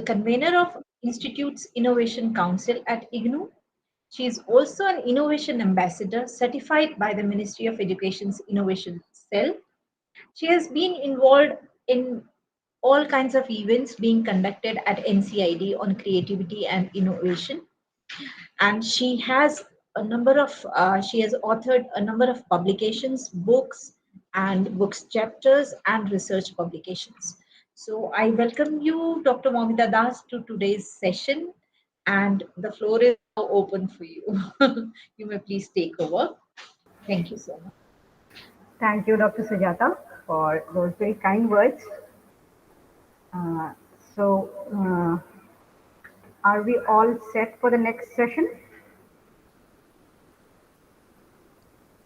convener of Institute's Innovation Council at IGNOU. She is also an innovation ambassador certified by the Ministry of Education's Innovation Cell. She has been involved in all kinds of events being conducted at NCID on creativity and innovation, and she has authored a number of publications, books, and books chapters and research publications. So I welcome you, Dr. Moumita Das, to today's session, and the floor is now open for you. You may please take over. Thank you so much. Thank you, Dr. Sujata, for those very kind words. Uh, so, are we all set for the next session?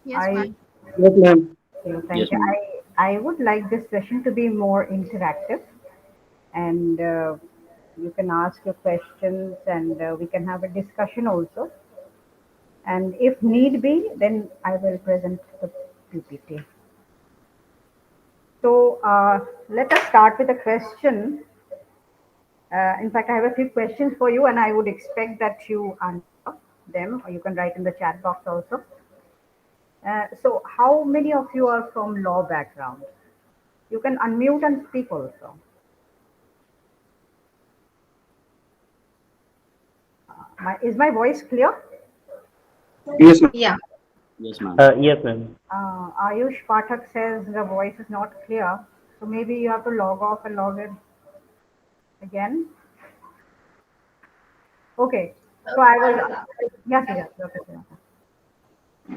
Yes, I ma'am. Yes, ma'am. thank Yes, you. ma'am. I would like this session to be more interactive, and you can ask your questions, and we can have a discussion also. And if need be, then I will present the PPT. So let us start with a question. In fact, I have a few questions for you, and I would expect that you answer them, or you can write in the chat box also. So, how many of you are from law background? You can unmute and speak also. Is my voice clear? Yes, ma'am. Yeah. Yes, ma'am. Yes, ma'am. Ayush Pathak says the voice is not clear, so maybe you have to log off and log in again. Okay, so I was, yes, yes, Dr. Sinha.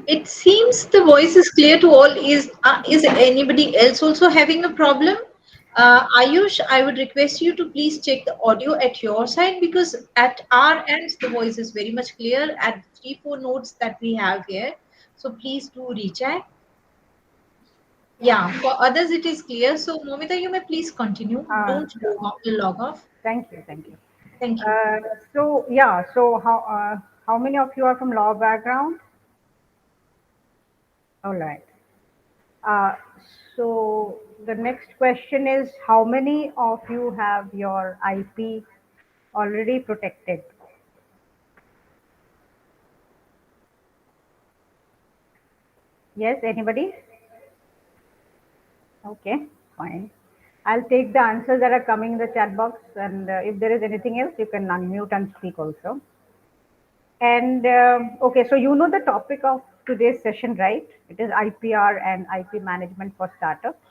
It seems the voice is clear to all. Is anybody else also having a problem? Ayush, I would request you to please check the audio at your side, because at our ends the voice is very much clear at 3-4 notes that we have here. So please do recheck. Yeah, for others it is clear. So Momita, you may please continue. Don't log off. Thank you, thank you. Thank you. So yeah, so how many of you are from law background? All right. Uh, so the next question is, how many of you have your IP already protected? Yes, anybody? Okay, fine. I'll take the answers that are coming in the chat box, and if there is anything else, you can unmute and speak also. And okay, so you know the topic of today's session, right? It is IPR and IP management for startups.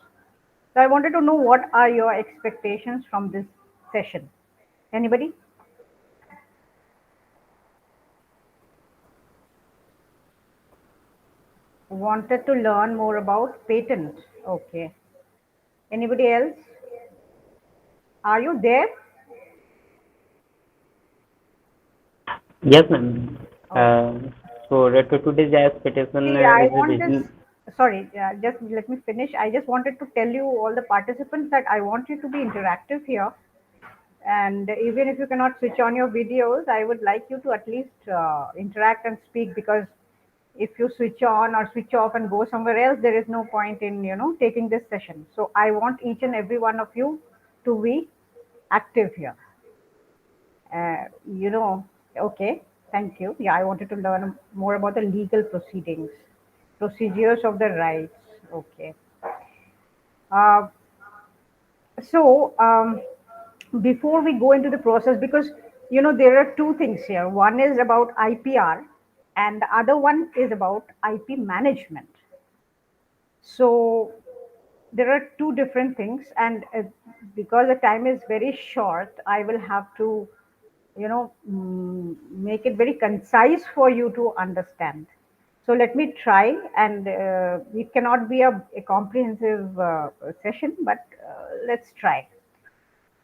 So I wanted to know, what are your expectations from this session? Anybody? Wanted to learn more about patent. Okay. Anybody else? Are you there? Yes, ma'am. Oh, So today's expectation see, I is a want this. vision. Sorry, just let me finish. I just wanted to tell you, all the participants, that I want you to be interactive here. And even if you cannot switch on your videos, I would like you to at least interact and speak, because if you switch on or switch off and go somewhere else, there is no point in taking this session. So I want each and every one of you to be active here. You know, okay, thank you. Yeah, I wanted to learn more about the legal proceedings, procedures of the rights. Okay. Uh, so before we go into the process, because there are two things here. One is about IPR, and the other one is about IP management. So there are two different things, and because the time is very short, I will have to make it very concise for you to understand. So let me try, and it cannot be a comprehensive session, but let's try.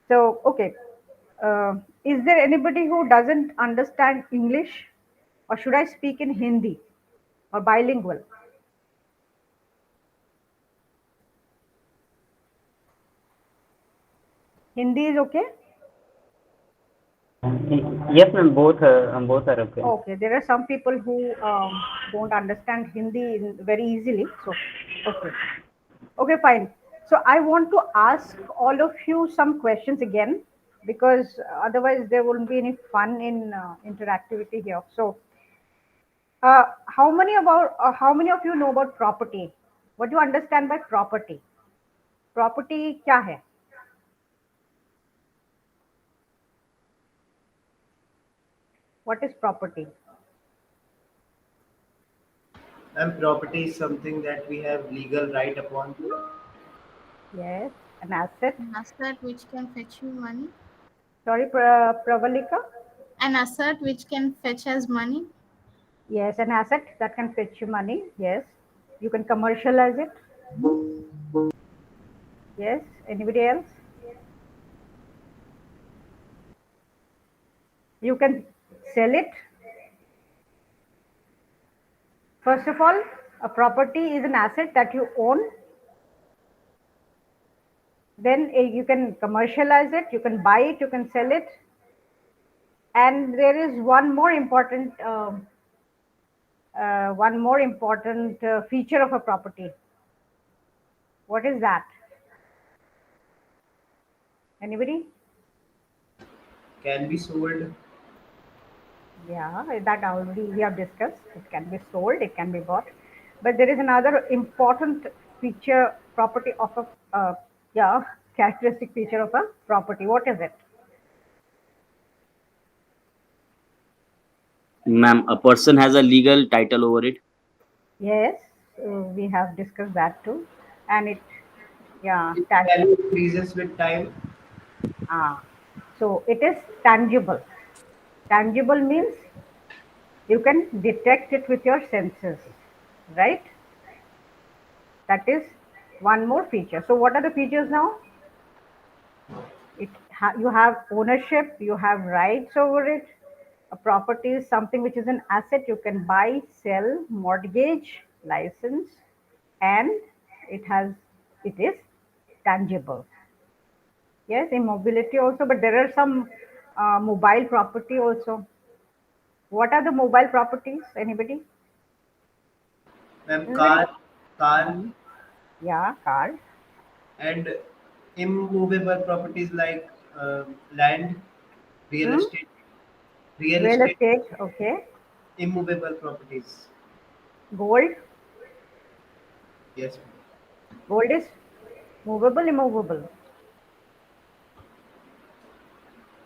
So, okay, is there anybody who doesn't understand English, or should I speak in Hindi or bilingual? Hindi is okay? Yes, ma'am. Both are okay. Okay, there are some people who don't understand Hindi very easily. So, okay. Okay, fine. So I want to ask all of you some questions again. because otherwise there wouldn't be any fun in interactivity here. So, how many of you know about property? What do you understand by property? Property क्या है? What is property? And property is something that we have legal right upon. Yes, an asset. An asset which can fetch you money. Sorry, Pravalika. An asset which can fetch as money. Yes, an asset that can fetch you money. Yes, you can commercialize it. Yes, anybody else? You can sell it. First of all, a property is an asset that you own. Then you can commercialize it, you can buy it, you can sell it. And there is one more important feature of a property. What is that? Anybody? Can be sold. Yeah, that already we have discussed. It can be sold, it can be bought. But there is another important feature, property of a, yeah, characteristic feature of a property. What is it? Ma'am, a person has a legal title over it. Yes, we have discussed that too. And it, yeah, Its value increases with time. ah, so it is tangible. Tangible means you can detect it with your senses, right? That is one more feature. So what are the features now? You have ownership, you have rights over it. A property is something which is an asset you can buy, sell, mortgage, license, and it is tangible. Yes, immobility also, but there are some mobile property also. What are the mobile properties? Anybody? Ma'am, This is very, car, Mhm. Yeah, car. and immovable properties like land, real Hmm? estate, real Real estate, estate. Okay. immovable properties. Gold. Yes, ma'am. Gold is movable, immovable.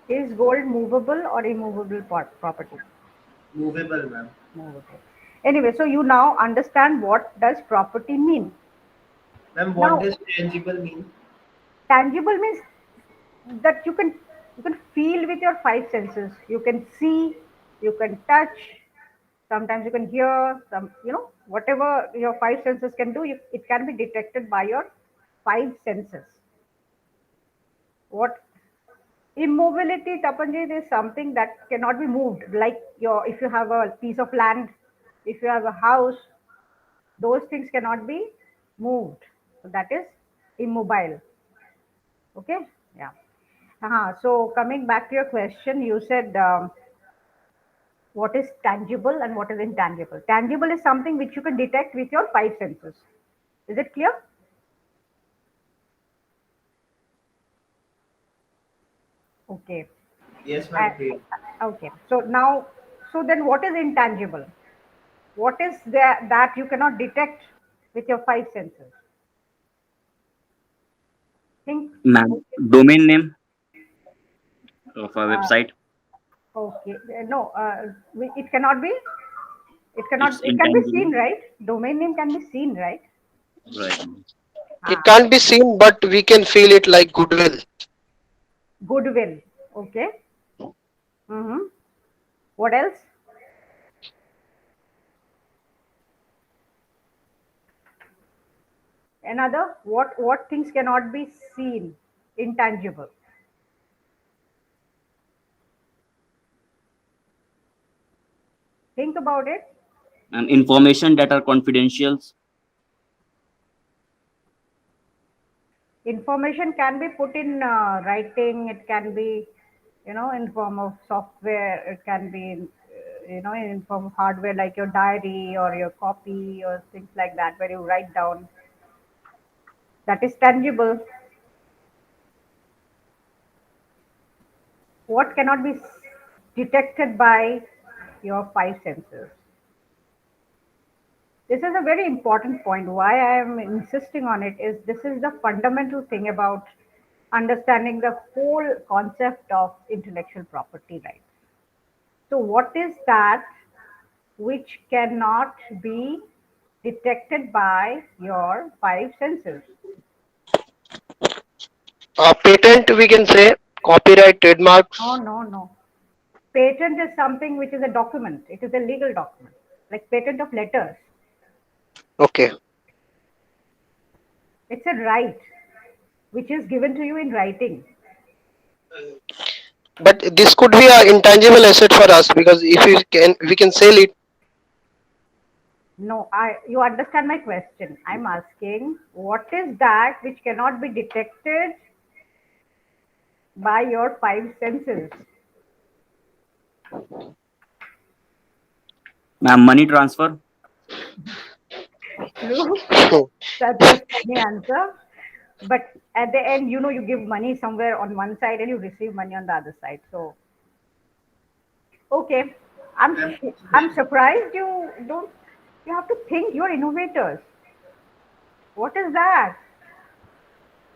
Is gold movable or immovable property? Movable, ma'am. Movable. Anyway, so you now understand what does property mean. Ma'am, what Now, does tangible mean? tangible means that you can feel with your five senses. You can see, you can touch, sometimes you can hear, whatever your five senses can do, it can be detected by your five senses. What immobility, Tapanjit, is something that cannot be moved. Like if you have a piece of land, if you have a house, those things cannot be moved. So that is immobile. Okay, yeah. So coming back to your question, you said what is tangible and what is intangible. Tangible is something which you can detect with your five senses. Is it clear? Okay. Yes, ma'am. And, Clear. okay. So then what is intangible? What is there that you cannot detect with your five senses? Think. Ma'am, Okay. domain name of a Uh, website. okay. No, it cannot be. It's It can be seen, intangible. right? Domain name can be seen, right? Right. It Ah, can't be seen, but we can feel it like goodwill. goodwill. Okay. Mm-hmm. What else? Another. What things cannot be seen? Intangible. Think about it. And information that are confidential. Information can be put in writing. It can be, in form of software. It can be, in form of hardware like your diary or your copy or things like that, where you write down. That is tangible. What cannot be detected by your five senses? This is a very important point. Why I am insisting on it is this is the fundamental thing about understanding the whole concept of intellectual property rights. So, what is that which cannot be detected by your five senses? Patent, we can say, copyright, No, trademarks. no, no. Patent is something which is a document, it is a legal document, like patent of letters. Okay. It's a right which is given to you in writing. But this could be an intangible asset for us because if we can sell it. No, you understand my question. I'm asking what is that which cannot be detected by your five senses? Ma'am, money transfer. True. That's a funny answer. But at the end, you give money somewhere on one side and you receive money on the other side. So, okay, I'm I'm surprised you don't. You have to think. You're innovators. What is that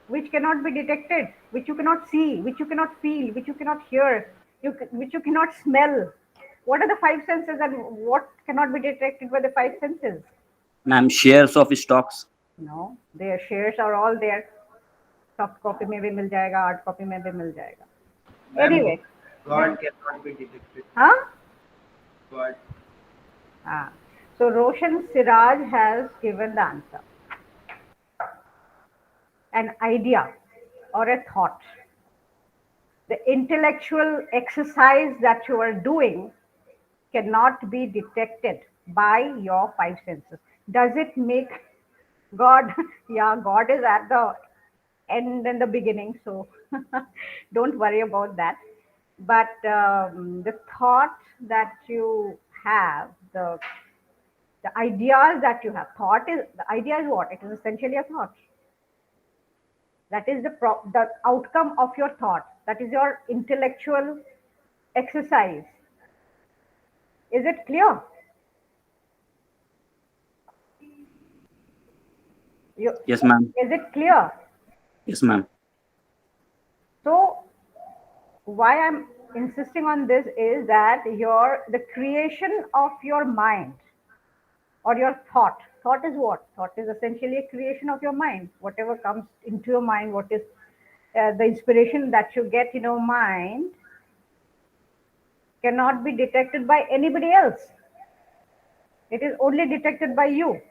which cannot be detected, which you cannot see, which you cannot feel, which you cannot hear, which you cannot smell? What are the five senses, and what cannot be detected by the five senses? Ma'am, shares of stocks. No, their shares are all there. Soft copy में भी मिल जाएगा, hard copy में भी मिल जाएगा. ma'am, Anyway, then, God cannot be detected. huh? God. Ah. So Roshan Siraj has given the answer. An idea or a thought, the intellectual exercise that you are doing cannot be detected by your five senses. Does it make God? Yeah, God is at the end and the beginning, so don't worry about that. But the thought that you have, the ideas that you have, thought is the idea is what? It is essentially a thought. That is the outcome of your thought. That is your intellectual exercise. Is it clear? You, Yes, ma'am. is it clear? Yes, ma'am. So why I'm insisting on this is that the creation of your mind or your thought is what? Thought is essentially a creation of your mind. Whatever comes into your mind, what is the inspiration that you get in your mind cannot be detected by anybody else. It is only detected by you.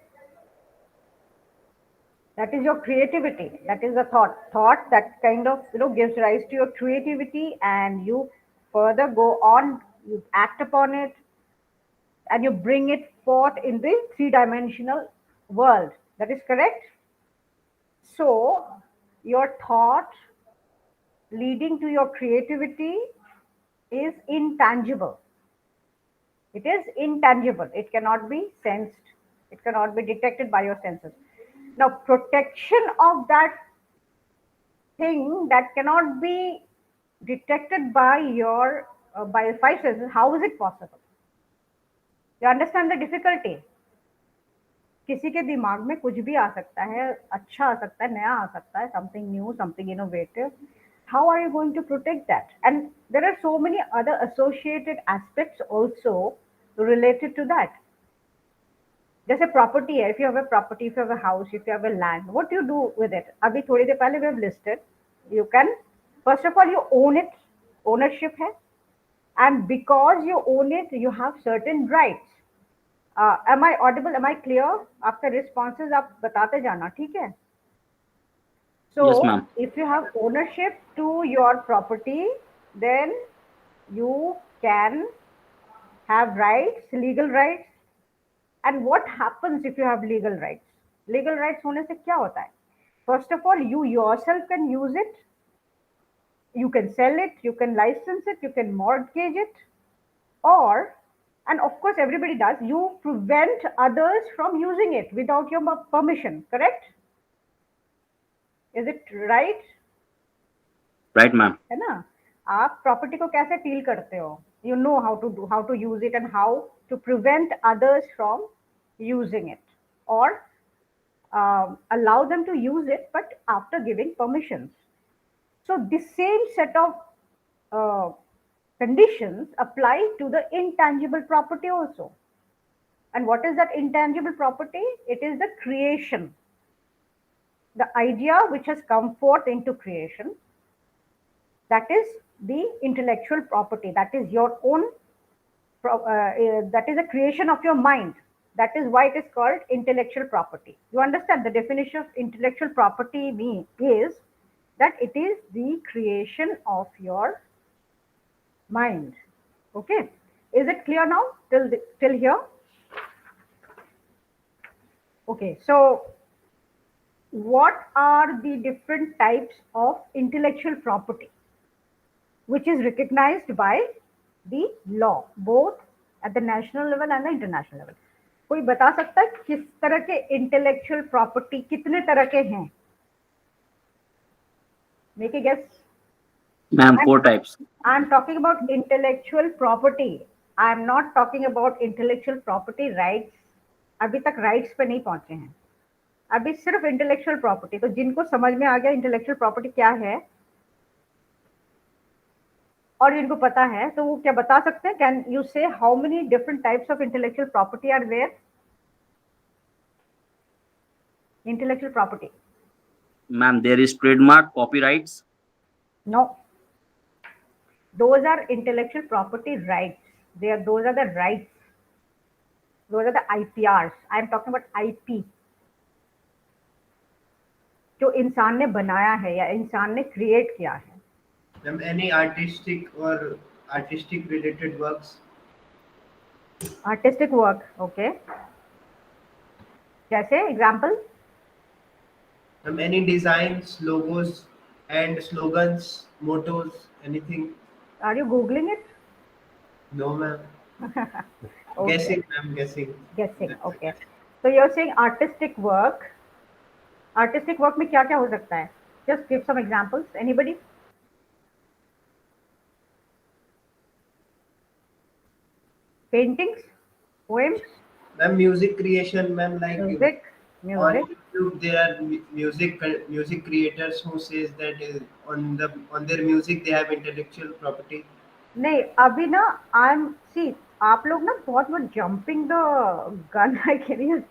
That is your creativity. That is the thought that kind of gives rise to your creativity, and you further go on, you act upon it, and you bring it forth in the three-dimensional world. That is correct. So your thought leading to your creativity is intangible. It is intangible. It cannot be sensed. It cannot be detected by your senses. Now, protection of that thing that cannot be detected by your by five senses, how is it possible? You understand the difficulty? किसी के दिमाग में कुछ भी आ सकता है, अच्छा आ सकता है, नया आ सकता है, something new, something innovative. How are you going to protect that? And there are so many other associated aspects also related to that. जैसे प्रॉपर्टी है, if you have a property, if you have a house, if you have a land, what do you do with it? अभी थोड़ी देर पहले we have listed. You can, first of all, you own it. Ownership है, and because you own it, you have certain rights. Am I audible? Am I clear? आपका responses आप बताते जाना, ठीक है? Yes, So ma'am. if you have ownership to your property, then you can have rights, legal rights. And what happens if you have legal rights? Legal rights होने से क्या होता है? First of all, you yourself can use it, you can sell it, you can license it, you can mortgage it, or, and of course everybody does, you prevent others from using it without your permission, correct? Is it right? Right, ma'am. है ना? आप property को कैसे deal करते हो? You know how to use it and how to prevent others from using it, or allow them to use it, but after giving permissions. So the same set of uh, conditions apply to the intangible property also. And what is that intangible property? It is the creation, the idea which has come forth into creation. That is the intellectual property. That is your own, that is a creation of your mind. That is why it is called intellectual property. You understand the definition of intellectual property is that it is the creation of your mind. Okay, is it clear now till here? Okay, so what are the different types of intellectual property which is recognized by the law, both at the national level and the international level? कोई बता सकता है किस तरह के intellectual property, कितने तरह के हैं? Make a guess. Ma'am, 4 types. I'm talking about intellectual property. I'm not talking about intellectual property rights. अभी तक राइट्स पे नहीं पहुंचे हैं, अभी सिर्फ इंटेलेक्चुअल प्रॉपर्टी. तो जिनको समझ में आ गया इंटेलेक्चुअल प्रॉपर्टी क्या है और जिनको पता है, तो वो क्या बता सकते हैं? Can you say how many different types of intellectual property are there? Intellectual property. Ma'am, there is trademark, copyrights. No. Those are intellectual property rights. Those are the rights. Those are the IPRs. I am talking about IP. जो इंसान ने बनाया है या इंसान ने create किया है. Any artistic or artistic related works? Artistic work, okay. जैसे example? Any designs, logos, and slogans, mottos, anything? Are you googling it? No, ma'am. Okay. Guessing, I'm guessing. Guessing, okay. So you're saying artistic work. Artistic work में क्या क्या हो सकता है? Just give some examples. Anybody? Paintings, poems, Ma'am, music creation, ma'am, like music. on YouTube there are music creators who says that on their music they have intellectual property. नहीं अभी ना see आप लोग ना बहुत jumping the gun. I can use.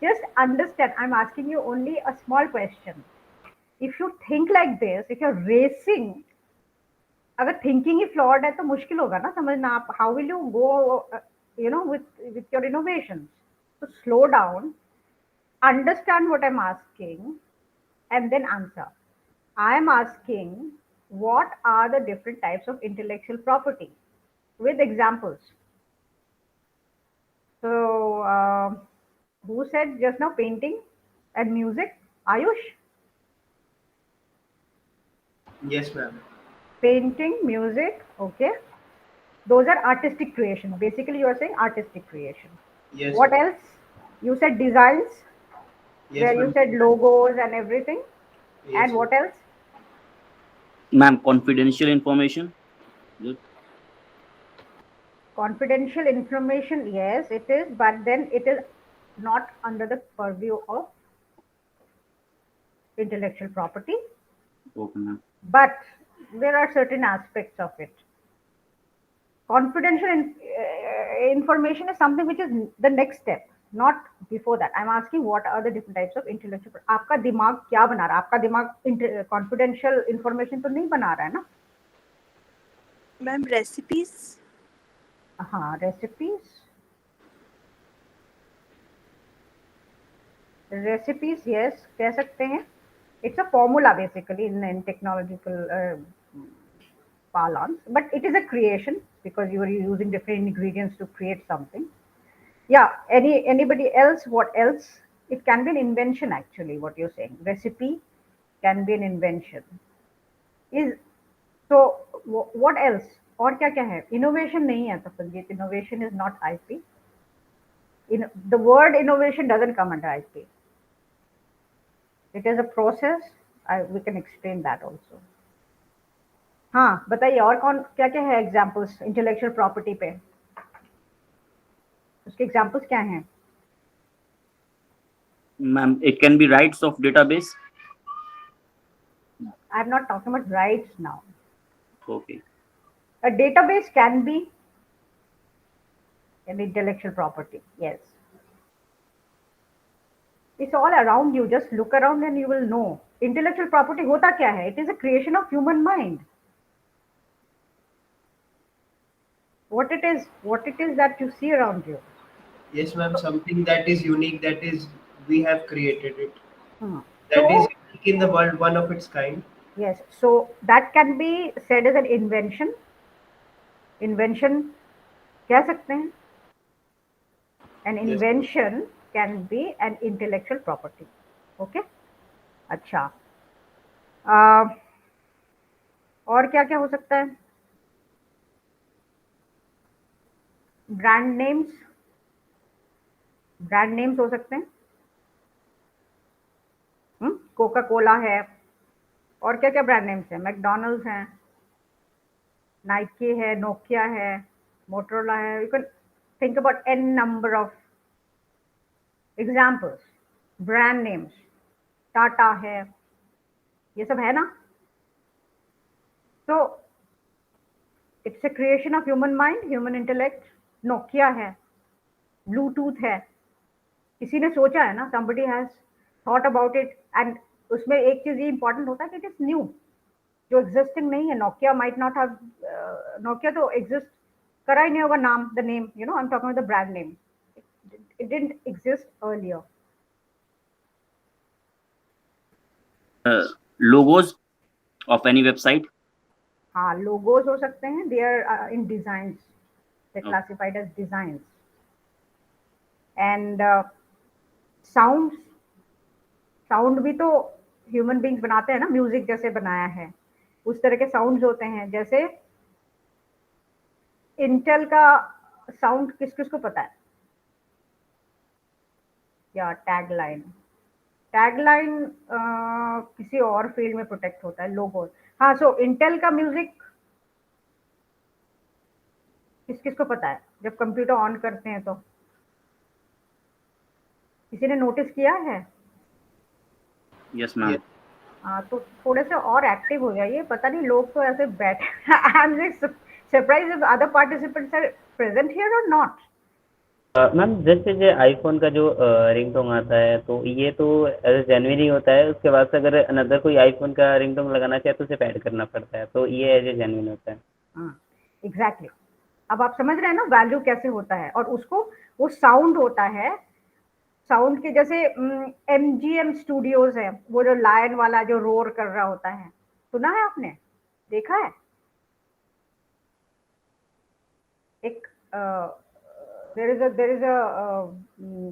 Just understand, I'm asking you only a small question. If you think like this, if you're racing, अगर thinking ही flawed है तो मुश्किल होगा ना समझना. आप how will you go with your innovations? So slow down, understand what I'm asking, and then answer. I am asking what are the different types of intellectual property with examples. So who said just now painting and music? Ayush? Yes, ma'am. Painting, music, okay. Those are artistic creation. Basically, you are saying artistic creation. Yes. What else? You said designs, Yes, where you ma'am. said logos and everything. Yes, And what else? Ma'am, confidential information. Good. Confidential information, yes, it is, but then it is not under the purview of intellectual property. Okay, ma'am. But there are certain aspects of it. Confidential information is something which is the next step, not before that. I'm asking what are the different types of intellectual. आपका दिमाग क्या बना रहा है? आपका दिमाग confidential information तो नहीं बना रहा है ना? Ma'am recipes. हाँ, recipes, yes, कह सकते हैं. It's a formula basically in technological parlance, but it is a creation because you are using different ingredients to create something. Yeah, anybody else? What else? It can be an invention actually. What you're saying, recipe can be an invention. Is so. What else? और क्या क्या है? Innovation नहीं है तपनजीत. Innovation is not IP. The word innovation doesn't come under IP. It is a process. We can explain that also. हाँ बताइए, और कौन क्या क्या है एग्जाम्पल्स इंटेलेक्चुअल प्रॉपर्टी पे, उसके एग्जाम्पल्स क्या हैं? Ma'am, it can be rights of database. I am not talking about rights now. Okay. A database can be an intellectual property. Yes. It's all around you. Just look around and you will know. Intellectual property होता क्या है? It is a creation of human mind. What it is that you see around you. Yes, ma'am. Something that is unique, that is we have created it. Hmm. That is So unique in the world, one of its kind. yes, so that can be said as an invention. Invention कह सकते हैं. An Yes. invention can be an intellectual property. Okay. अच्छा. Uh, और क्या क्या हो सकता है? Brand names. ब्रांड नेम्स हो सकते हैं. कोका कोला है. और क्या क्या ब्रांड नेम्स हैं? मैकडोनल्ड्स हैं, नाइकी है, नोकिया है, मोटरोला है. You can think about an number of examples. Brand names. Tata है. ये सब है ना. तो it's a creation of human mind, human intellect. Nokia है, ब्लूटूथ है. किसी ने सोचा है ना, somebody has thought about it. And उसमें एक चीज ये इंपॉर्टेंट होता है कि इट इज न्यू, जो एग्जिस्टिंग नहीं है. Nokia might not have, Nokia तो एग्जिस्ट करा ही नहीं होगा नाम, the name, you know, I am talking about the brand name. It didn't exist earlier. Logos of any website. हाँ, लोगोज हो सकते हैं. They are in designs, they Okay. Classified as designs. And sound. Sound भी तो human beings बनाते हैं ना. Music जैसे बनाया है, उस तरह के साउंड्स होते हैं. जैसे इंटेल का साउंड किस किस को पता है? या टैगलाइन. टैगलाइन किसी और फील्ड में प्रोटेक्ट होता है. लोगो. हाँ, सो इंटेल का म्यूजिक किस किस को पता है जब कंप्यूटर ऑन करते हैं तो? किसी ने नोटिस किया है? Yes, Yes. ma'am. हाँ, तो थोड़े से और एक्टिव हो जाइए. पता नहीं लोग तो ऐसे बैठे. I am surprise if other participants are present here और नॉट. मैम जैसे जो आईफोन का जो रिंगटोन आता है तो ये तो एज जेन्युइन ही होता है, उसके बाद से अगर अनदर कोई आईफोन का रिंगटोन लगाना चाहे तो उसे ऐड करना पड़ता है, तो ये एज ए जेन्युइन होता है। हाँ, एग्जैक्टली. अब आप समझ रहे हैं ना वैल्यू कैसे होता है. और उसको, वो साउंड होता है. साउंड के जैसे एमजीएम स्टूडियोज है, वो जो लायन वाला जो रोर कर रहा होता है, सुना है आपने? देखा है? एक there is a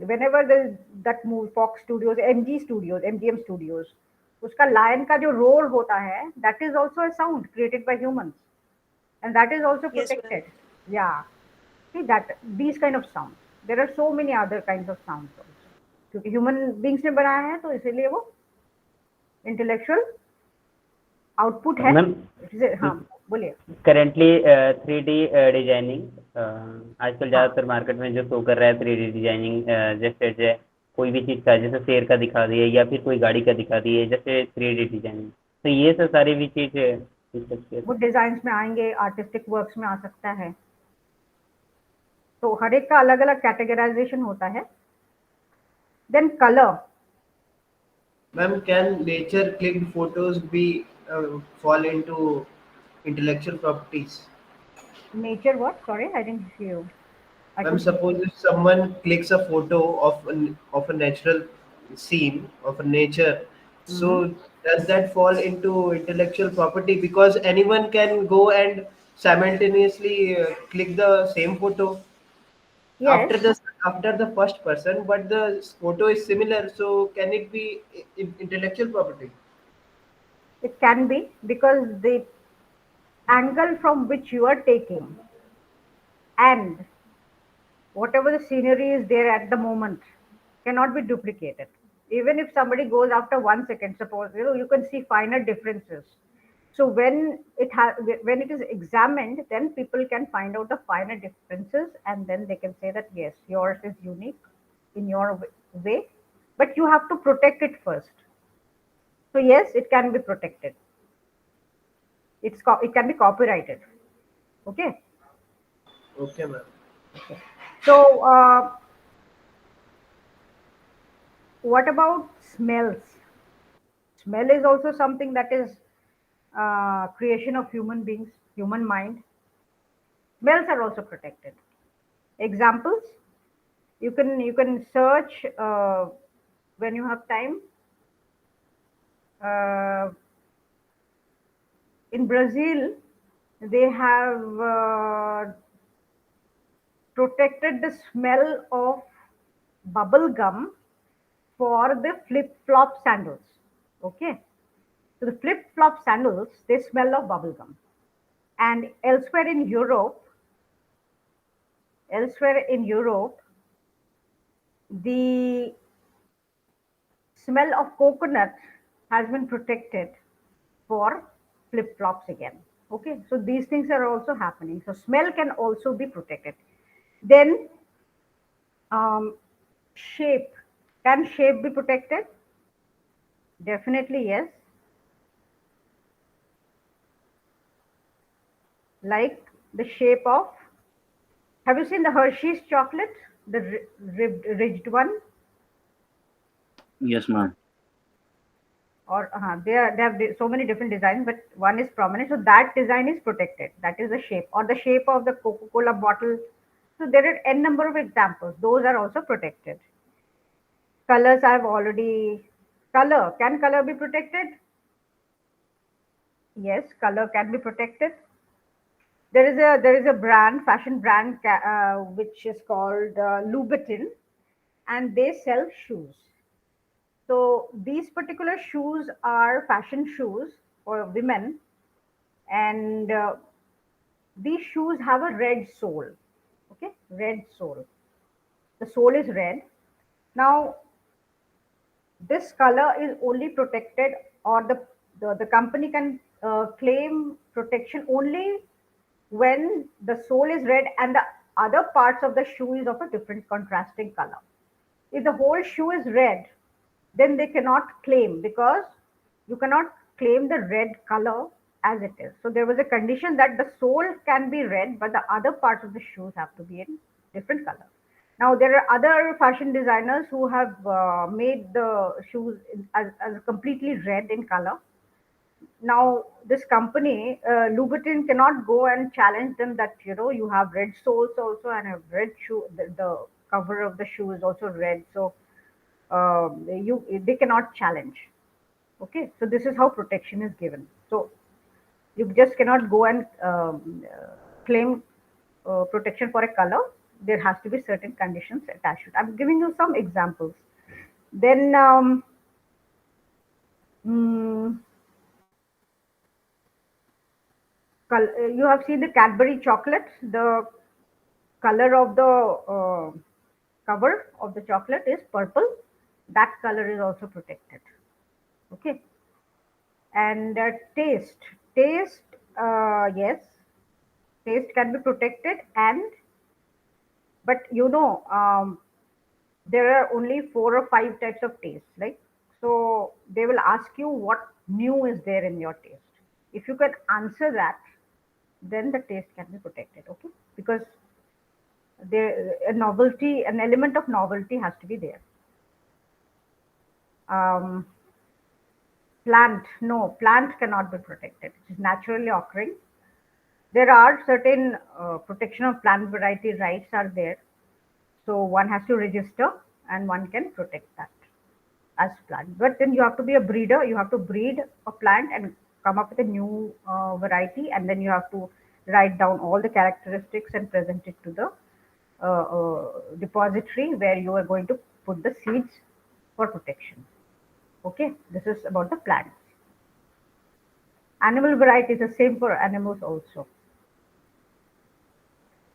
whenever there is that movie Fox Studios, MG Studios, MGM Studios, उसका लायन का जो रोर होता है, that is also a sound created by humans, and that is also Yes, ma'am. protected. Yeah, see that these kind of sounds. There are so many other kinds of sounds also. क्योंकि human beings ने बनाया है तो इसीलिए वो intellectual output है. Ma'am हाँ, बोलिए. करेंटली 3D डिजाइनिंग आजकल हाँ, ज़्यादातर मार्केट में जो शो कर रहा है 3D डिजाइनिंग, जैसे कोई भी चीज़ का जैसे शेर का दिखा दिए या फिर कोई गाड़ी का दिखा दिए, जैसे 3D डिजाइनिंग, तो ये सब सारी भी चीज़ दिख सकती है। वो डिजाइन में आएंगे, आर्टिस्टिक वर्क्स में आ सकता है. तो हर एक का अलग अलग कैटेगराइजेशन होता है. Then colour. Ma'am, can nature clicked photos be fall into intellectual properties? Nature what? Sorry, I didn't here you. I Ma'am, could. suppose if someone clicks a photo of a natural scene of a nature, so does that fall into intellectual property? Because anyone can go and simultaneously click the same photo yes, after the first person, but the photo is similar. So can it be intellectual property? It can be because the angle from which you are taking and whatever the scenery is there at the moment cannot be duplicated. Even if somebody goes after 1 second, suppose, you know, you can see finer differences. So when it is examined, then people can find out the finer differences, and then they can say that yes, yours is unique in your way, but you have to protect it first. So yes, it can be protected. It can be copyrighted. Okay. Okay, ma'am. So what about smells? Smell is also something that is creation of human beings, human mind. Smells are also protected. Examples, you can search when you have time. Uh, in Brazil, they have protected the smell of bubble gum for the flip flop sandals. Okay, so the flip flop sandals, they smell of bubble gum. And elsewhere in Europe, the smell of coconut has been protected for flip flops again. Okay, so these things are also happening. So smell can also be protected. Then um, shape, can shape be protected? Definitely yes. Like the shape of, have you seen the Hershey's chocolate, the ridged one? Yes, ma'am. Or they have so many different designs, but one is prominent. So that design is protected. That is the shape, or the shape of the Coca-Cola bottle. So there are n number of examples. Those are also protected. Colors I've already. Color, can color be protected? Yes, color can be protected. There is a brand, fashion brand, which is called Louboutin, and they sell shoes. So these particular shoes are fashion shoes for women, and these shoes have a red sole. Okay, red sole. The sole is red. Now this color is only protected, or the company can claim protection only when the sole is red and the other parts of the shoe is of a different contrasting color. If the whole shoe is red, then they cannot claim, because you cannot claim the red color as it is. So there was a condition that the sole can be red, but the other parts of the shoes have to be in different color. Now there are other fashion designers who have made the shoes as completely red in color. Now this company, Louboutin, cannot go and challenge them that you have red soles also and a red shoe. The cover of the shoe is also red, so they cannot challenge. Okay, so this is how protection is given. So you just cannot go and claim protection for a color. There has to be certain conditions attached to it. I'm giving you some examples. Then mm, you have seen the Cadbury chocolate. The color of the cover of the chocolate is purple. That color is also protected. Okay, and taste, yes, taste can be protected, and but there are only 4 or 5 types of taste, like, so they will ask you what new is there in your taste. If you can answer that, then the taste can be protected. Okay, because there a novelty, an element of novelty has to be there. um, Plant cannot be protected. It is naturally occurring. There are certain protection of plant variety rights are there. So one has to register and one can protect that as plant. But then you have to be a breeder. You have to breed a plant and come up with a new variety, and then you have to write down all the characteristics and present it to the depository where you are going to put the seeds for protection. Okay, this is about the plants. Animal variety is the same for animals also.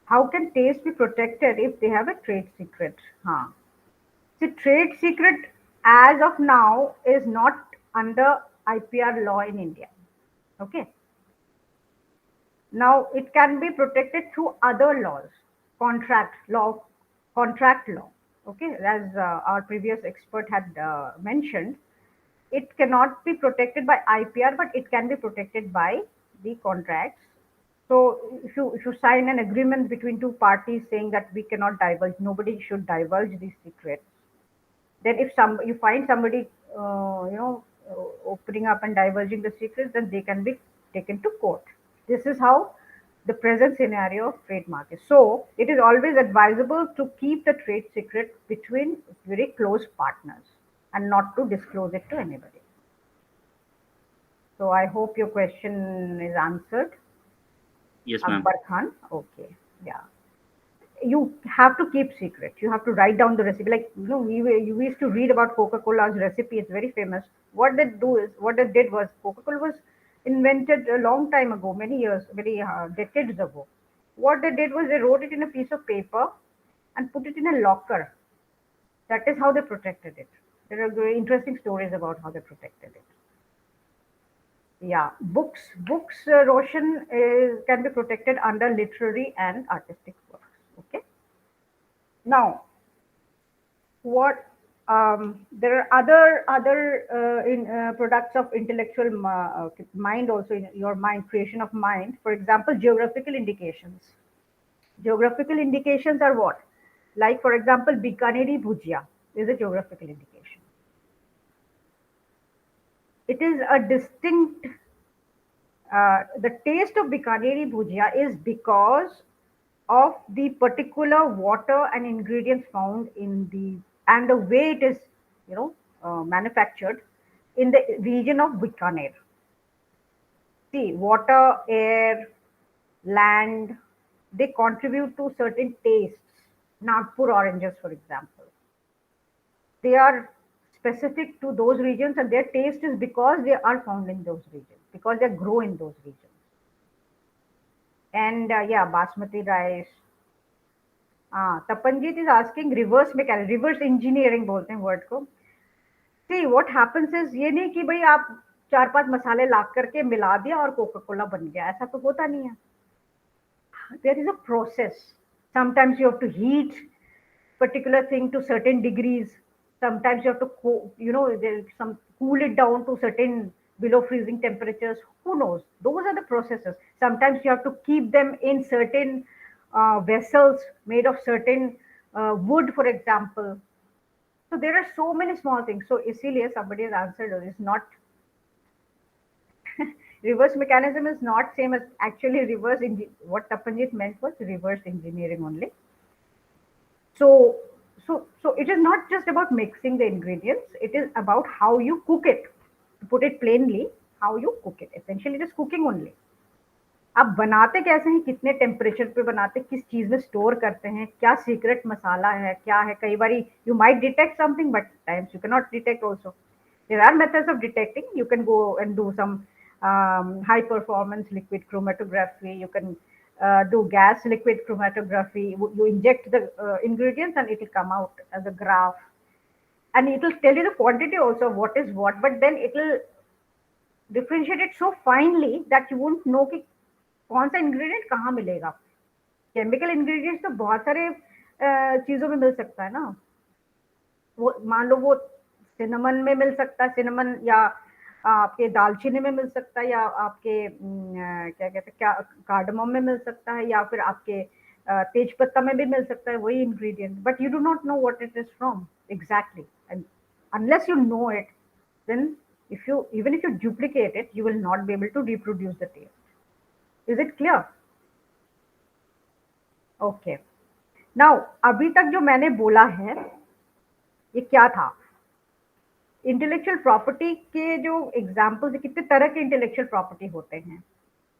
How can taste be protected if they have a trade secret? Huh. See, trade secret as of now is not under IPR law in India. Okay. Now, it can be protected through other laws, contract law, contract law. Okay, as our previous expert had mentioned, it cannot be protected by IPR, but it can be protected by the contracts. So, if you sign an agreement between two parties saying that we cannot divulge, nobody should divulge these secrets, then if some you find somebody opening up and divulging the secrets, then they can be taken to court. This is how the present scenario of trademark is. So it is always advisable to keep the trade secret between very close partners and not to disclose it to anybody. So I hope your question is answered, Yes, ma'am. Akbar Khan. Okay. Yeah, you have to keep secret. You have to write down the recipe. Like we used to read about Coca-Cola's recipe. It's very famous. What they did was Coca-Cola was invented a long time ago, many years, many decades ago. What they did was they wrote it in a piece of paper and put it in a locker. That is how they protected it. There are very interesting stories about how they protected it. Yeah, books, Roshan, can be protected under literary and artistic works. Okay. Now, what there are other products of intellectual mind also in your mind, creation of mind. For example, geographical indications. Geographical indications are what? Like, for example, Bikaneri bhujia is a geographical indication. It is a distinct. The taste of Bikaneri bhujia is because of the particular water and ingredients found in the, and the way it is, you know, manufactured in the region of Bikaner. See, water, air, land, they contribute to certain tastes. Nagpur oranges, for example, they are specific to those regions, and their taste is because they are found in those regions, because they grow in those regions. And yeah, basmati rice. Tapanjit is asking reverse mechanics, reverse engineering बोलते हैं word को. See, what happens is ये नहीं कि भाई आप चार पांच मसाले ला करके मिला दिया और कोका कोला बन गया, ऐसा तो होता नहीं है. There is a process. Sometimes you have to heat particular thing to certain degrees. Sometimes you have to there's some cool it down to certain below freezing temperatures. Who knows? Those are the processes. Sometimes you have to keep them in certain vessels made of certain wood, for example. So there are so many small things. So इसीलिए somebody has answered, it's not reverse mechanism is not same as actually what Tapanjit meant was reverse engineering only. So so so it is not just about mixing the ingredients, it is about how you cook it. To put it plainly, how you cook it, essentially it is cooking only. आप बनाते कैसे हैं, कितने temperature पे बनाते हैं, किस चीज में स्टोर करते हैं, क्या सीक्रेट मसाला है, क्या है. कई बार you might detect something but times you can not detect also. There are methods of detecting. You can go and do some high performance liquid chromatography. You can do gas liquid chromatography. You inject the ingredients and it will come out as a graph, and it will tell you the quantity also of what is what, but then it will differentiate it so finely that you won't know कि कौन सा ingredient कहाँ मिलेगा. Chemical ingredients तो बहुत सारे चीजों में मिल सकता है ना. वो मान लो वो सिनेमन में मिल सकता है, सिनेमन, या आपके दालचीनी में मिल सकता है, या आपके क्या कहते हैं, क्या कार्डमम में मिल सकता है, या फिर आपके तेज पत्ता में भी मिल सकता है वही ingredient, but you do not know what it is from exactly. And unless you know it, then if you duplicate it, you will not be able to reproduce the taste. Is it clear? Okay. Now, अभी तक जो मैंने बोला है ये क्या था? Intellectual property के जो एग्जाम्पल्स, कितने तरह के इंटेलेक्चुअल प्रॉपर्टी होते हैं.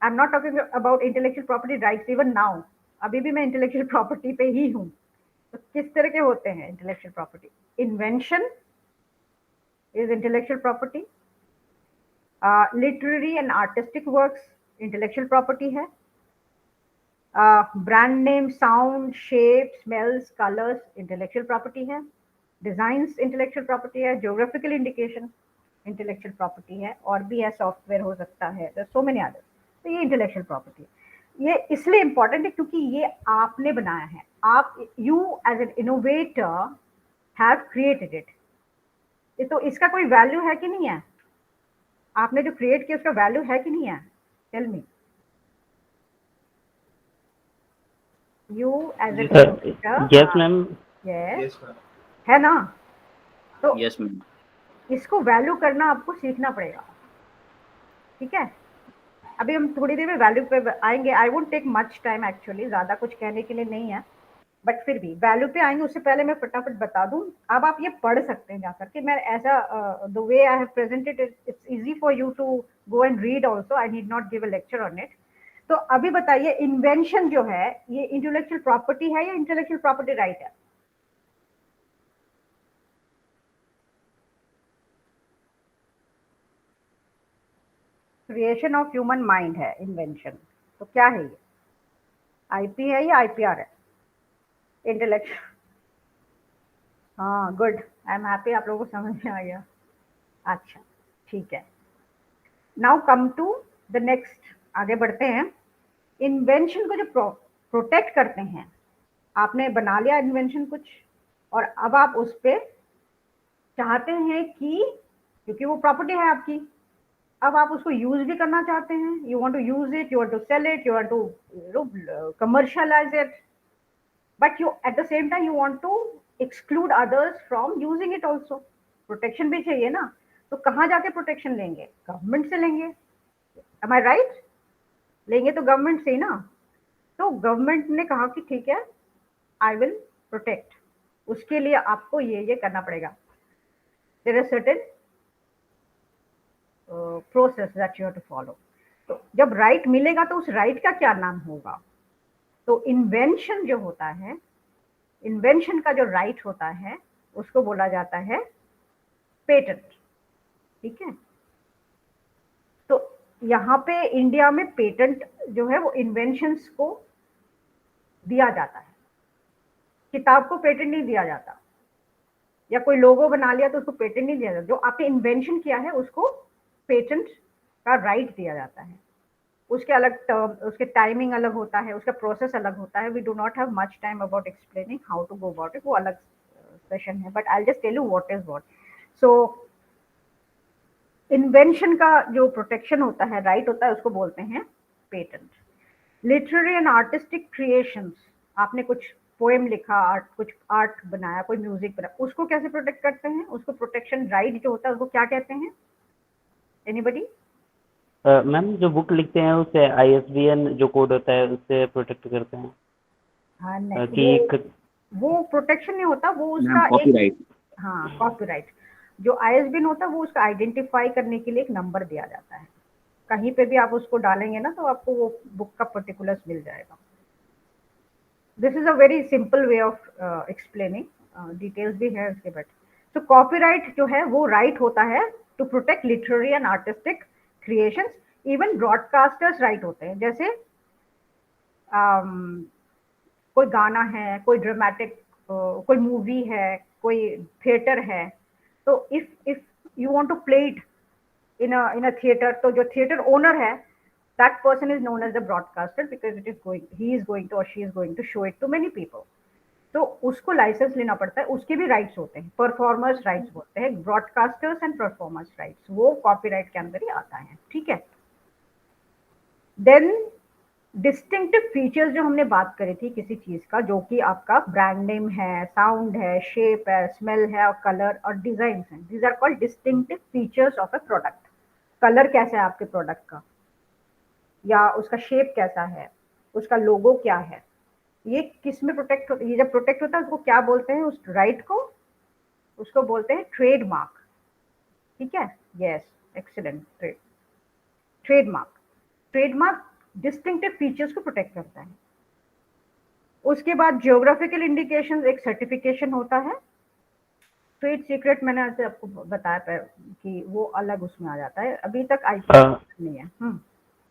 I am not talking about intellectual property rights even now. अभी भी मैं इंटेलेक्चुअल प्रॉपर्टी पे ही हूँ. तो किस तरह के होते हैं intellectual property? Invention is intellectual property. Literary and artistic works intellectual property है. Brand name, sound, shape, smells, colors intellectual property है. Designs intellectual property है. Geographical indication intellectual property है. और भी है, सॉफ्टवेयर हो सकता है. There are so many others. तो ये intellectual property. ये इसलिए इम्पोर्टेंट है क्योंकि ये आपने बनाया है, आप, you as an innovator have created it. तो इसका कोई वैल्यू है कि नहीं है? आपने जो क्रिएट किया उसका वैल्यू है कि नहीं है? Tell me. You as an Yes, ma'am. Innovator, yes ma'am. Yes, Yes, ma'am. है ना? तो Yes, ma'am. इसको वैल्यू करना आपको सीखना पड़ेगा, ठीक है? अभी हम थोड़ी देर में वैल्यू पे आएंगे। I won't take much time actually, ज़्यादा कुछ कहने के लिए नहीं है, बट फिर भी वैल्यू पे आएंगे उससे पहले मैं फटाफट बता दूं। अब आप ये पढ़ सकते हैं जाकर के, मैं ऐसा, the way I have presented it's easy for you to go and read also, I need not give a lecture on it. तो अभी बताइए, इन्वेंशन जो है ये इंटेलेक्चुअल प्रॉपर्टी है या इंटेलेक्चुअल प्रॉपर्टी राइट है? क्रिएशन ऑफ ह्यूमन माइंड है इन्वेंशन, तो क्या है ये? आईपी है या आईपीआर है? इंटेलेक्चुअल, हाँ, गुड, आई एम हैप्पी आप लोगों को समझ में आ गया। अच्छा, ठीक है। Now come to the next, आगे बढ़ते हैं। इन्वेंशन को जो प्रोटेक्ट करते हैं, आपने बना लिया इन्वेंशन कुछ, और अब आप उस पे चाहते हैं कि, क्योंकि वो प्रॉपर्टी है आपकी, अब आप उसको यूज भी करना चाहते हैं, you want to use it, you want to sell it, you want to commercialize it, but you at the same time you want to exclude others from using it also। Protection भी चाहिए ना, तो कहाँ जाके protection लेंगे? Government से लेंगे, M आई right? लेंगे तो गवर्नमेंट से ही ना। तो गवर्नमेंट ने कहा कि ठीक है, आई विल प्रोटेक्ट, उसके लिए आपको ये करना पड़ेगा। There is certain process that you have to follow. तो जब राइट मिलेगा तो उस राइट का क्या नाम होगा? तो इन्वेंशन जो होता है, इन्वेंशन का जो राइट होता है उसको बोला जाता है पेटेंट, ठीक है? तो यहाँ पे इंडिया में पेटेंट जो है वो इन्वेंशंस को दिया जाता है, किताब को पेटेंट नहीं दिया जाता, या कोई लोगो बना लिया तो उसको पेटेंट नहीं दिया जाता। जो आपने इन्वेंशन किया है उसको पेटेंट का राइट दिया जाता है। उसके अलग टर्म, उसके टाइमिंग अलग होता है, उसका प्रोसेस अलग होता है। We do not have much time about explaining how to go about it, वो अलग सेशन है, but I just tell you what is what. So invention का जो प्रोटेक्शन होता है, राइट होता है, उसको बोलते हैं patent. Literary and artistic creations, आपने कुछ पोएम लिखा, आर्ट, कुछ आर्ट बनाया, कोई म्यूजिक बनाया, उसको कैसे प्रोटेक्ट करते हैं? उसको प्रोटेक्शन राइट जो होता है उसको क्या कहते हैं? एनीबडी? मैम जो बुक लिखते हैं उससे ISBN जो कोड होता है उससे प्रोटेक्ट करते हैं। हाँ, नहीं, कि वो प्रोटेक्शन नहीं होता, वो Ma'am, उसका एक, copyright. हाँ, कॉपीराइट। जो आईएसबीएन होता है वो उसका आइडेंटिफाई करने के लिए एक नंबर दिया जाता है। कहीं पे भी आप उसको डालेंगे ना तो आपको वो बुक का पर्टिकुलर्स मिल जाएगा। This is a very simple way of explaining, details भी है इसके, बट तो कॉपीराइट जो है वो राइट होता है to protect literary and artistic creations. Even broadcasters right होते हैं, जैसे कोई गाना है, कोई ड्रामेटिक, कोई मूवी है, कोई थिएटर है, तो if you want to play it in a theatre, तो जो थिएटर ओनर है, that person is known as the broadcaster because he is going to or she is going to show it to many people। तो उसको licence लेना पड़ता है, उसके भी राइट्स होते हैं, परफॉर्मर्स राइट्स बोलते हैं, ब्रॉडकास्टर्स एंड परफॉर्मर्स राइट्स, वो कॉपीराइट के अंदर ही आता है, ठीक है? देन डिस्टिंक्टिव फीचर्स जो हमने बात करी थी किसी चीज का, जो कि आपका ब्रांड नेम है, साउंड है, शेप है, स्मेल है, और कलर और डिजाइन है, these are called distinctive features of a product. Colour कैसा है आपके प्रोडक्ट का, या उसका शेप कैसा है, उसका लोगो क्या है, ये किस में प्रोटेक्ट होता है? ये जब प्रोटेक्ट होता है उसको क्या बोलते हैं? उस राइट को, उसको बोलते हैं ट्रेडमार्क, ठीक है? Yes, excellent, trademark. Trademark distinctive features को प्रोटेक्ट करता है। उसके बाद जियोग्राफिकल इंडिकेशन, एक सर्टिफिकेशन होता है। ट्रेड सीक्रेट मैंने ऐसे आपको बताया कि वो अलग उसमें आ जाता है, अभी तक आईपी नहीं है।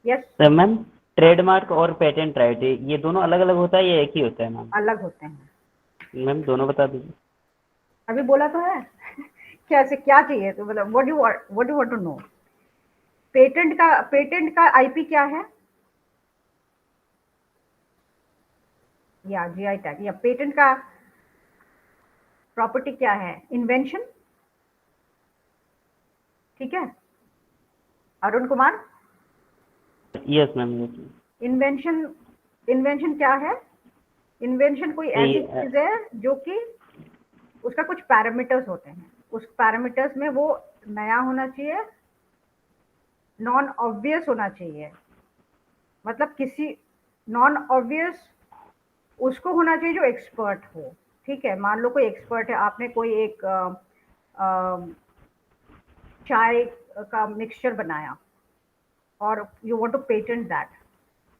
यस मैम ट्रेडमार्क और पेटेंट राइट ये दोनों अलग अलग होता है या एक ही होता है मैम? अलग होते हैं मैम दोनों बता दीजिए। अभी बोला तो है। कैसे, क्या चाहिए? तो मतलब what do want to know? Patent का आईपी क्या है? या जीआई टैग, या पेटेंट का प्रॉपर्टी क्या है? इन्वेंशन, ठीक है Arun Kumar? Yes ma'am, yes ma'am. Invention, invention क्या है? इन्वेंशन कोई ऐसी ये चीज है जो कि उसका कुछ पैरामीटर्स होते हैं, उस पैरामीटर्स में वो नया होना चाहिए, नॉन ऑब्वियस होना चाहिए, मतलब किसी नॉन ऑब्वियस उसको होना चाहिए जो एक्सपर्ट हो। ठीक है, मान लो कोई एक्सपर्ट है, आपने कोई एक चाय का मिक्सचर बनाया और you want to patent that.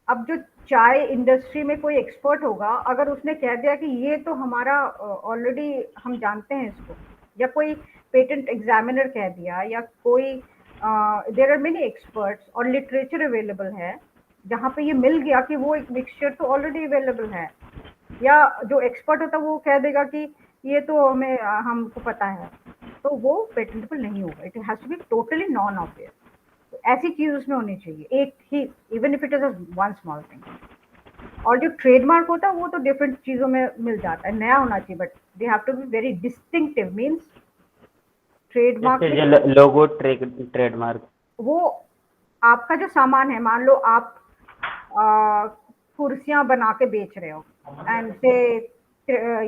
अब जो चाय इंडस्ट्री में कोई एक्सपर्ट होगा, अगर उसने कह दिया कि ये तो हमारा ऑलरेडी हम जानते हैं इसको, या कोई पेटेंट एग्जामिनर कह दिया, या कोई देयर आर मेनी एक्सपर्ट्स और लिटरेचर अवेलेबल है जहाँ पे ये मिल गया कि वो एक मिक्सचर तो ऑलरेडी अवेलेबल है, या जो एक्सपर्ट होता है वो कह देगा कि ये तो हमें हमको पता है, तो वो पेटेंटेबल नहीं होगा। It has to be totally non obvious. तो ऐसी चीज उसमें होनी चाहिए एक ही, even if it is one small thing. और जो ट्रेडमार्क होता है वो तो डिफरेंट चीजों में मिल जाता है, नया होना चाहिए, but they have to be very distinctive. Means trademark जैसे में जो लोगो ट्रेडमार्क। वो आपका जो सामान है, मान लो आप कुर्सियां बना के बेच रहे हो, एंड से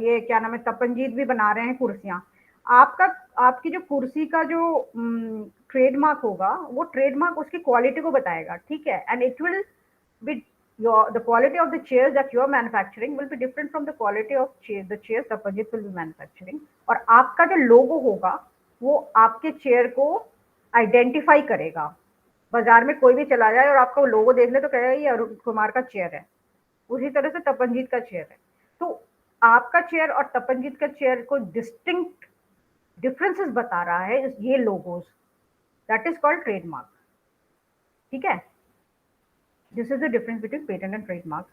ये क्या नाम है, तपनजीत भी बना रहे हैं कुर्सियां। आपका, आपकी जो कुर्सी का जो ट्रेडमार्क होगा, वो ट्रेडमार्क उसकी क्वालिटी को बताएगा, ठीक है, and it will be the quality of the chairs that you are manufacturing will be different from the quality of the chairs Tapanjit will be manufacturing। और आपका जो लोगो होगा वो आपके चेयर को आइडेंटिफाई करेगा। बाजार में कोई भी चला जाए और आपका लोगो देख ले तो कहेगा ये अरुण कुमार का चेयर है, उसी तरह से तपनजीत का चेयर है। तो आपका चेयर और तपनजीत का चेयर को डिस्टिंक्ट डिफरेंसेस बता रहा है ये logos, that is called trademark. ठीक है, this is the difference between patent and trademark.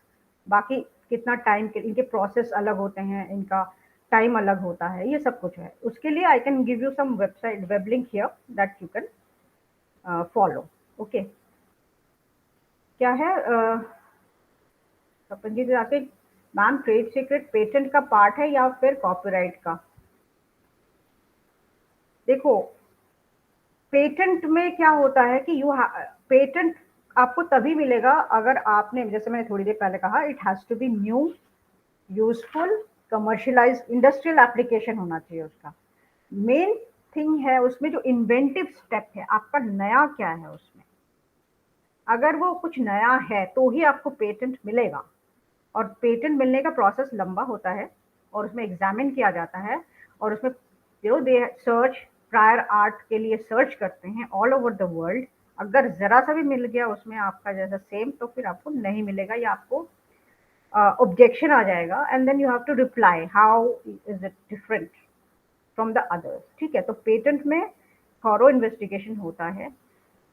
बाकी कितना टाइम के इनके प्रोसेस अलग होते हैं, इनका टाइम अलग होता है, ये सब कुछ है। उसके लिए I can give you some website web link here that you can follow. Okay, क्या है तपन जी जाके, मैम ट्रेड सीक्रेट पेटेंट का पार्ट है या फिर कॉपीराइट का? देखो, पेटेंट में क्या होता है कि पेटेंट आपको तभी मिलेगा अगर आपने, जैसे मैंने थोड़ी देर पहले कहा, it has to be new, useful, commercialize, industrial application होना चाहिए उसका। मेन थिंग है उसमें जो इन्वेंटिव स्टेप है, आपका नया क्या है उसमें। अगर वो कुछ नया है तो ही आपको पेटेंट मिलेगा, और पेटेंट मिलने का प्रोसेस लंबा होता है, और उसमें एग्जामिन किया जाता है, और उसमें जो दे सर्च, प्रायर आर्ट के लिए सर्च करते हैं ऑल ओवर द वर्ल्ड। अगर जरा सा भी मिल गया उसमें आपका जैसा सेम, तो फिर आपको नहीं मिलेगा, या आपको ऑब्जेक्शन आ जाएगा, and then you have to reply how is it different from the others. ठीक है, तो पेटेंट में थॉरो इन्वेस्टिगेशन होता है,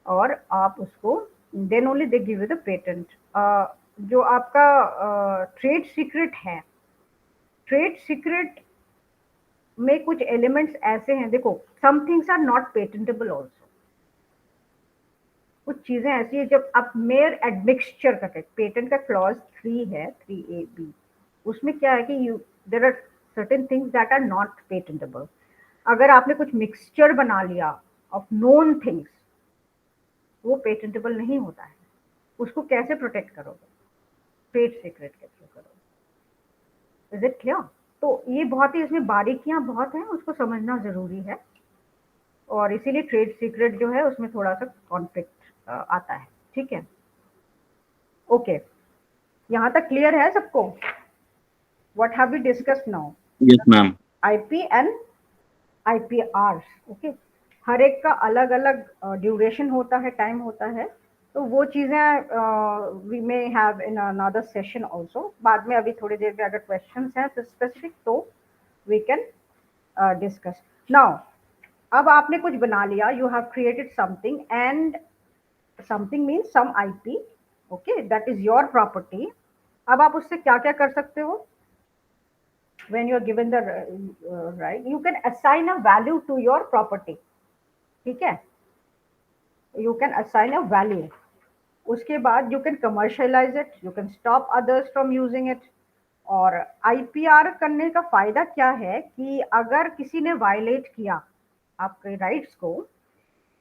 और आप उसको then only they give you the patent. जो आपका ट्रेड सीक्रेट है, ट्रेड सीक्रेट में कुछ एलिमेंट्स ऐसे हैं, देखो, some things are not patentable also. कुछ चीजें ऐसी है जब आप मेयर एडमिक्सचर करते, पेटेंट का क्लॉज 3 है, 3A(b), उसमें क्या है कि you there are certain things that are not patentable. अगर आपने कुछ मिक्सचर बना लिया ऑफ नोन थिंग्स, वो पेटेंटेबल नहीं होता है। उसको कैसे प्रोटेक्ट करोगे? ट्रेड सीक्रेट के थ्रू करोगे। Is it clear? तो ये बहुत ही, इसमें बारीकियां बहुत हैं, उसको समझना जरूरी है, और इसीलिए ट्रेड सीक्रेट जो है उसमें थोड़ा सा कॉन्फ्लिक्ट आता है। ठीक है, ओके, यहाँ तक क्लियर है सबको? What have we discussed now? Yes, ma'am. IP and IPR. Okay, हर एक का अलग अलग ड्यूरेशन होता है, टाइम होता है, तो वो चीज़ें we may have in another session also. बाद में अभी थोड़ी देर में अगर क्वेश्चंस हैं तो स्पेसिफिक, तो वी कैन डिस्कस नाउ। अब आपने कुछ बना लिया, you have created something, and something means some IP, okay, that is your property. अब आप उससे क्या क्या कर सकते हो? when you are given the right, you can assign a value to your property। ठीक है, you can assign a value। उसके बाद you can commercialize it, you can stop others from using it, और आईपीआर करने का फायदा क्या है कि अगर किसी ने वायलेट किया आपके राइट्स को,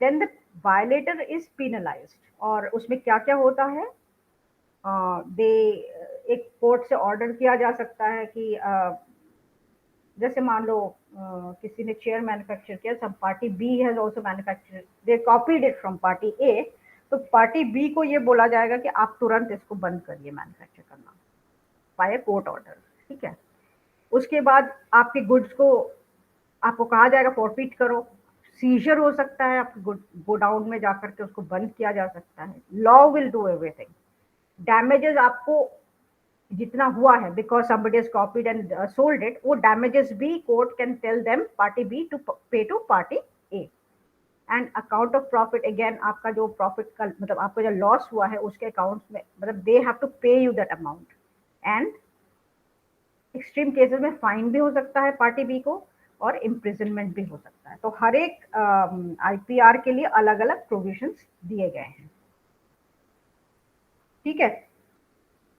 then the violator is penalized. और उसमें क्या क्या होता है, दे एक कोर्ट से ऑर्डर किया जा सकता है कि जैसे मान लो किसी ने चेयर मैन्युफैक्चर किया, some party B has also manufactured, they copied it from party A, तो पार्टी बी को ये बोला जाएगा कि आप तुरंत इसको बंद करिए मैन्युफैक्चर करना बाय कोर्ट ऑर्डर। ठीक है, उसके बाद आपके गुड्स को आपको कहा जाएगा फॉरफिट करो, सीजर हो सकता है, आपके गोडाउन में जाकर के उसको बंद किया जा सकता है। Law will do everything. Damages आपको जितना हुआ है because somebody has copied and sold it, वो damages भी court can tell them party B to pay to party A. And account of profit, again आपका जो प्रॉफिट का मतलब आपका जो लॉस हुआ है उसके अकाउंट में, मतलब दे हैव टू पे you that amount. And extreme cases में फाइन भी हो सकता है पार्टी बी को, और इम्प्रिजनमेंट भी हो सकता है। तो हर एक आईपीआर के लिए अलग अलग प्रोविजंस दिए गए हैं। ठीक है,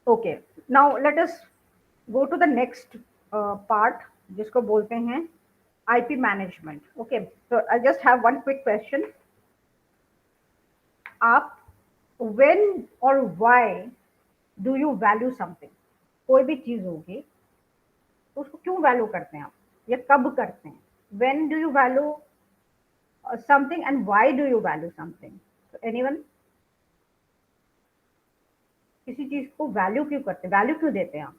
okay, now let us go to the next part जिसको बोलते हैं IP management. Okay, so I just have one quick question. आप when or why do you value something? कोई भी चीज होगी तो उसको क्यों वैल्यू करते हैं आप, या कब करते हैं? when do you value something and why do you value something? So anyone, किसी चीज को वैल्यू क्यों करते हैं, वैल्यू क्यों देते हैं आप,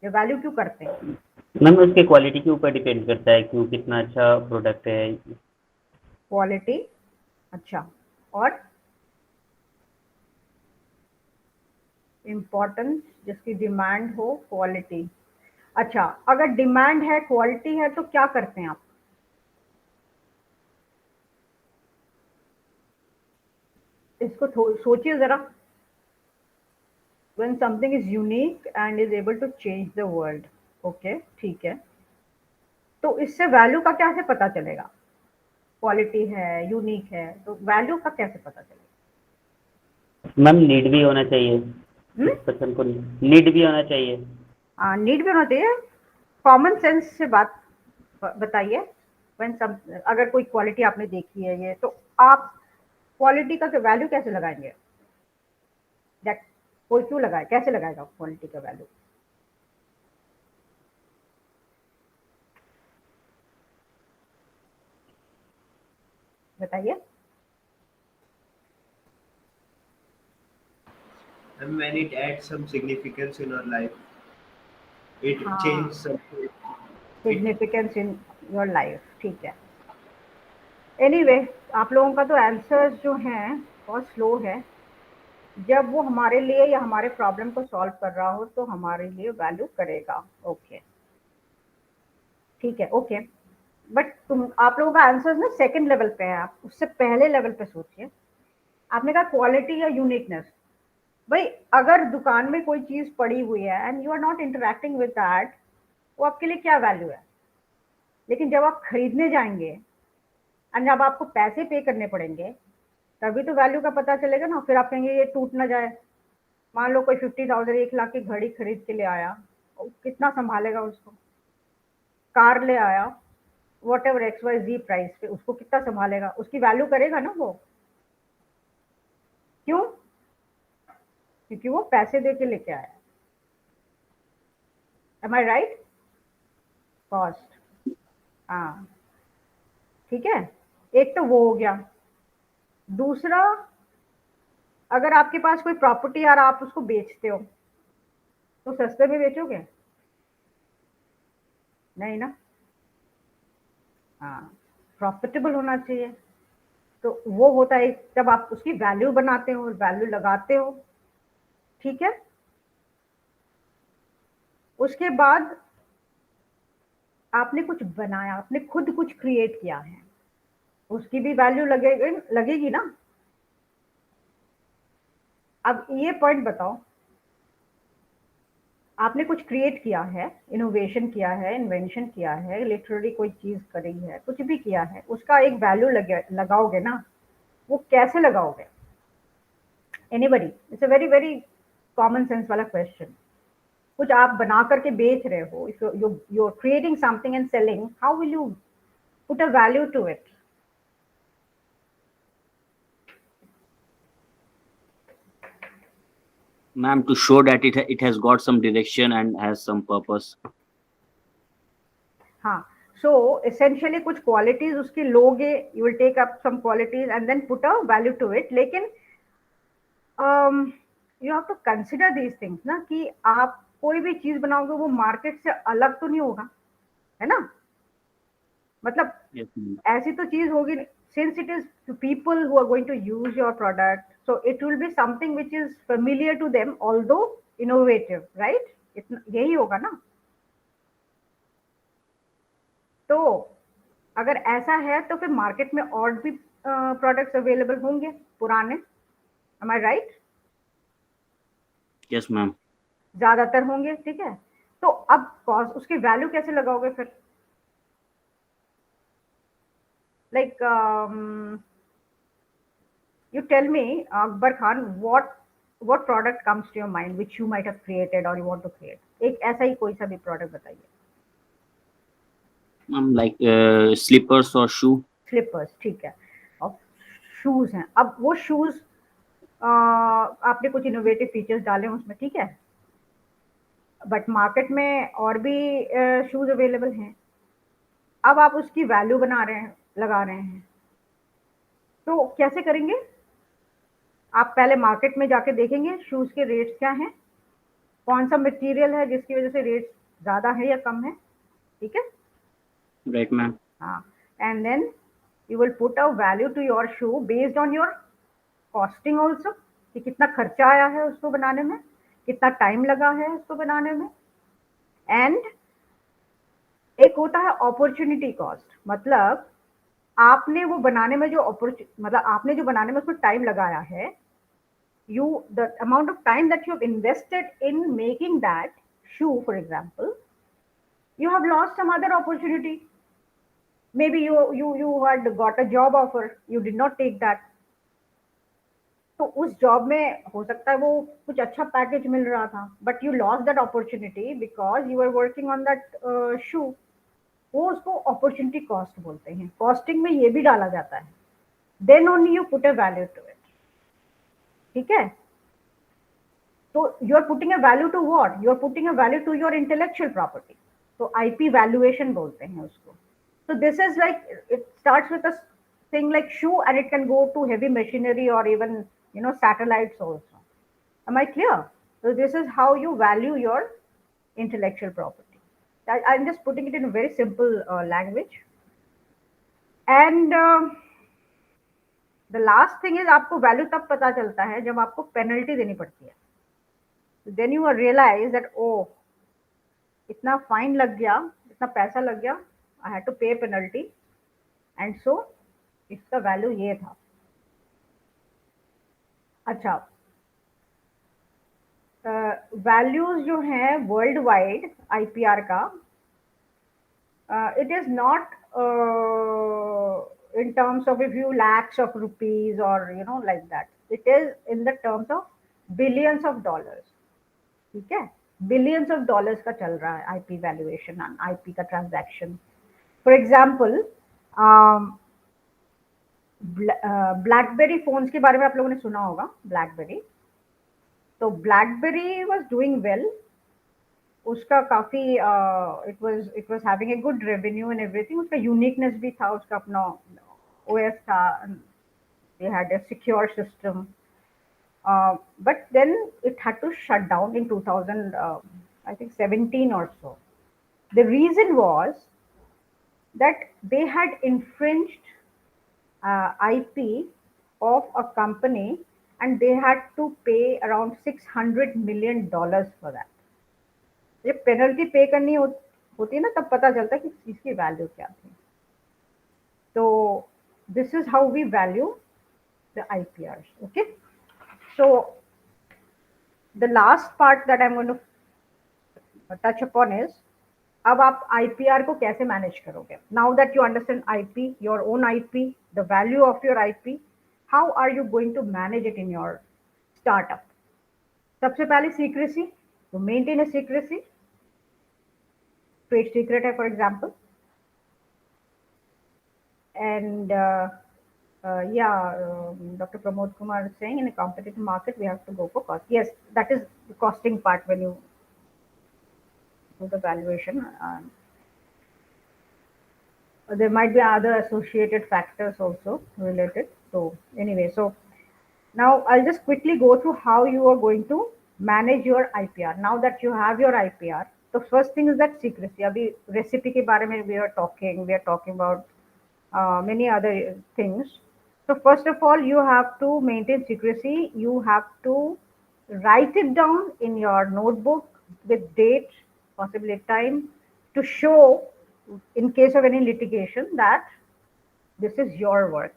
या वैल्यू क्यों करते हैं? मैम उसके क्वालिटी के ऊपर डिपेंड करता है क्यों कितना अच्छा प्रोडक्ट है। क्वालिटी, अच्छा, और इम्पोर्टेंस, जिसकी डिमांड हो, क्वालिटी। अच्छा, अगर डिमांड है क्वालिटी है तो क्या करते हैं आप? इसको सोचिए जरा। when something is unique and is able to change the world, okay ठीक है, तो इससे वैल्यू का कैसे पता चलेगा? क्वालिटी है, यूनिक है, तो वैल्यू का कैसे पता चलेगा? मैम नीड भी होना चाहिए, हम्म, उस पर्सन को नीड भी होना चाहिए। नीड भी होना चाहिए। कॉमन सेंस से बात बताइए। when some, अगर कोई क्वालिटी आपने देखी है ये, तो आप क्वालिटी का वैल्यू कैसे लगाएंगे? दैट कोई क्यों लगाए, कैसे लगाएगा क्वालिटी का वैल्यू? बताइए। And when it adds some significance in our life, it हाँ, changes something. It significance in your life, ठीक है। एनीवे, आप लोगों का तो आंसर्स जो हैं बहुत स्लो है। जब वो हमारे लिए या हमारे प्रॉब्लम को सॉल्व कर रहा हो तो हमारे लिए वैल्यू करेगा। ओके, ठीक है, ओके। बट तुम आप लोगों का आंसर्स ना सेकंड लेवल पे है, आप उससे पहले लेवल पे सोचिए। आपने कहा क्वालिटी या यूनिकनेस। भाई, अगर दुकान में कोई चीज पड़ी हुई है and you are not interacting with that, वो आपके लिए क्या वैल्यू है? लेकिन जब आप खरीदने जाएंगे एंड जब आपको पैसे पे करने पड़ेंगे, तभी तो वैल्यू का पता चलेगा ना। फिर आप कहेंगे ये टूट ना जाए। मान लो कोई 50,000 1 लाख की घड़ी खरीद के ले आया, कितना संभालेगा उसको? कार ले आया whatever X Y Z price पे, उसको कितना संभालेगा? उसकी वैल्यू करेगा ना वो। क्यों? क्योंकि वो पैसे दे के लेके आया। एम आई राइट? कॉस्ट, हाँ, ठीक है। एक तो वो हो गया। दूसरा, अगर आपके पास कोई प्रॉपर्टी और आप उसको बेचते हो तो सस्ते में बेचोगे? नहीं ना। हाँ, प्रॉफिटेबल होना चाहिए। तो वो होता है जब आप उसकी वैल्यू बनाते हो, वैल्यू लगाते हो। ठीक है, उसके बाद आपने कुछ बनाया, आपने खुद कुछ क्रिएट किया है, उसकी भी वैल्यू लगेगी लगेगी ना। अब ये पॉइंट बताओ, आपने कुछ क्रिएट किया है, इनोवेशन किया है, इन्वेंशन किया है, लिटरली कोई चीज करी है, कुछ भी किया है, उसका एक वैल्यू लगाओगे ना। वो कैसे लगाओगे? Anybody? It's a very very common sense वाला क्वेश्चन। कुछ आप बना करके बेच रहे हो, if you're creating something and selling, how will you put a value to it? Ma'am, to show that it has got some direction and has some purpose. हाँ, so essentially कुछ qualities उसकी लोगे, you will take up some qualities and then put a value to it. लेकिन you have to consider these things ना, कि आप कोई भी चीज बनाओगे वो मार्केट से अलग तो नहीं होगा, है ना? मतलब Yes, ma'am. ऐसी तो चीज होगी, since it is to people who are going to use your product, so it will be something which is familiar to them, although innovative, right? यही होगा ना? तो अगर ऐसा है तो फिर मार्केट में और भी प्रोडक्ट्स अवेलेबल होंगे पुराने, am I right? Yes, ma'am. ज्यादातर होंगे, ठीक है? तो अब कॉस्ट, उसकी वैल्यू कैसे लगाओगे फिर? Like you tell me, Akbar Khan, what product comes to your mind which you might have created or you want to create? एक ऐसा ही कोई सा भी प्रोडक्ट बताइए. Ma'am, like slippers or shoe. Slippers, ठीक है, और शूज हैं. अब वो शूज आपने कुछ इनोवेटिव फीचर्स डाले हैं उसमें, ठीक है, बट मार्केट में और भी शूज अवेलेबल हैं. अब आप उसकी वैल्यू बना रहे हैं, लगा रहे हैं, तो कैसे करेंगे? आप पहले मार्केट में जाके देखेंगे शूज के रेट्स क्या हैं, कौन सा मटेरियल है जिसकी वजह से रेट ज्यादा है या कम है, ठीक है? Right, ma'am. हाँ, and then you will put a value to your shoe based on your costing also, कि कितना खर्चा आया है उसको बनाने में, कितना टाइम लगा है उसको बनाने में. एंड एक होता है अपॉर्चुनिटी कॉस्ट, मतलब आपने वो बनाने में जो मतलब आपने जो बनाने में उसको टाइम लगाया है, the amount of time that you have invested in making that shoe, for example, you have lost some other opportunity. Maybe you had got a job offer, you did not take that. तो उस job में हो सकता है वो कुछ अच्छा package मिल रहा था, but you loss that opportunity because you are working on that shoe. वो उसको अपॉर्चुनिटी कॉस्ट बोलते हैं. कॉस्टिंग में ये भी डाला जाता है. Then only you put a value to it, ठीक है? तो you are putting a value to what? You are putting a value to your intellectual property. तो आईपी वैल्यूएशन बोलते हैं उसको. So this is like, it starts with a thing like shoe and it can go to heavy machinery or even, satellites also. Am I clear? So this is how you value your intellectual property. I'm just putting it in a very simple language. And the last thing is, आपको value तब पता चलता है जब आपको penalty देनी पड़ती है. Then you realize that, oh, इतना फाइन लग गया, इतना पैसा लग गया, I had to pay penalty, and so इसका वैल्यू ये था. अच्छा, वैल्यूज जो हैं वर्ल्ड वाइड आईपीआर का, it is not in terms of a few lakhs of rupees or like that. It is in the terms of billions of dollars, ठीक है? Billions of dollars का चल रहा है आईपी वैल्यूएशन, आईपी का transaction. For example, blackberry phones के बारे में आप लोगों ने सुना होगा. ब्लैकबेरी, तो ब्लैकबेरी वाज डूइंग वेल. उसका काफी it was having a good revenue and everything. उसका यूनिकनेस भी था, उसका अपना ओएस था, they had a secure system. But then it had to shut down in 2000, I think 17 or so. The reason was that they had infringed IP of a company and they had to pay around $600 million for that. जब penalty पे करनी होती है ना, तब पता चलता है कि चीज की वैल्यू क्या थी. तो this is how we value the IPRs. Okay, so the last part that I am going to touch upon is, अब आप IPR को कैसे मैनेज करोगे? Now that you understand IP, your own IP, the value of your IP, how are you going to manage it in your startup? सबसे पहले secrecy. तो maintain a secrecy, trade secret है for example, and yeah, Dr. Pramod Kumar is saying in a competitive market we have to go for cost. Yes, that is the costing part when you do the valuation. There might be other associated factors also related. So anyway, so now I'll just quickly go through how you are going to manage your IPR. Now that you have your IPR, the first thing is that secrecy. अभी recipe के बारे में we are talking about many other things. So first of all, you have to maintain secrecy. You have to write it down in your notebook with date, possibly time, to show in case of any litigation that this is your work.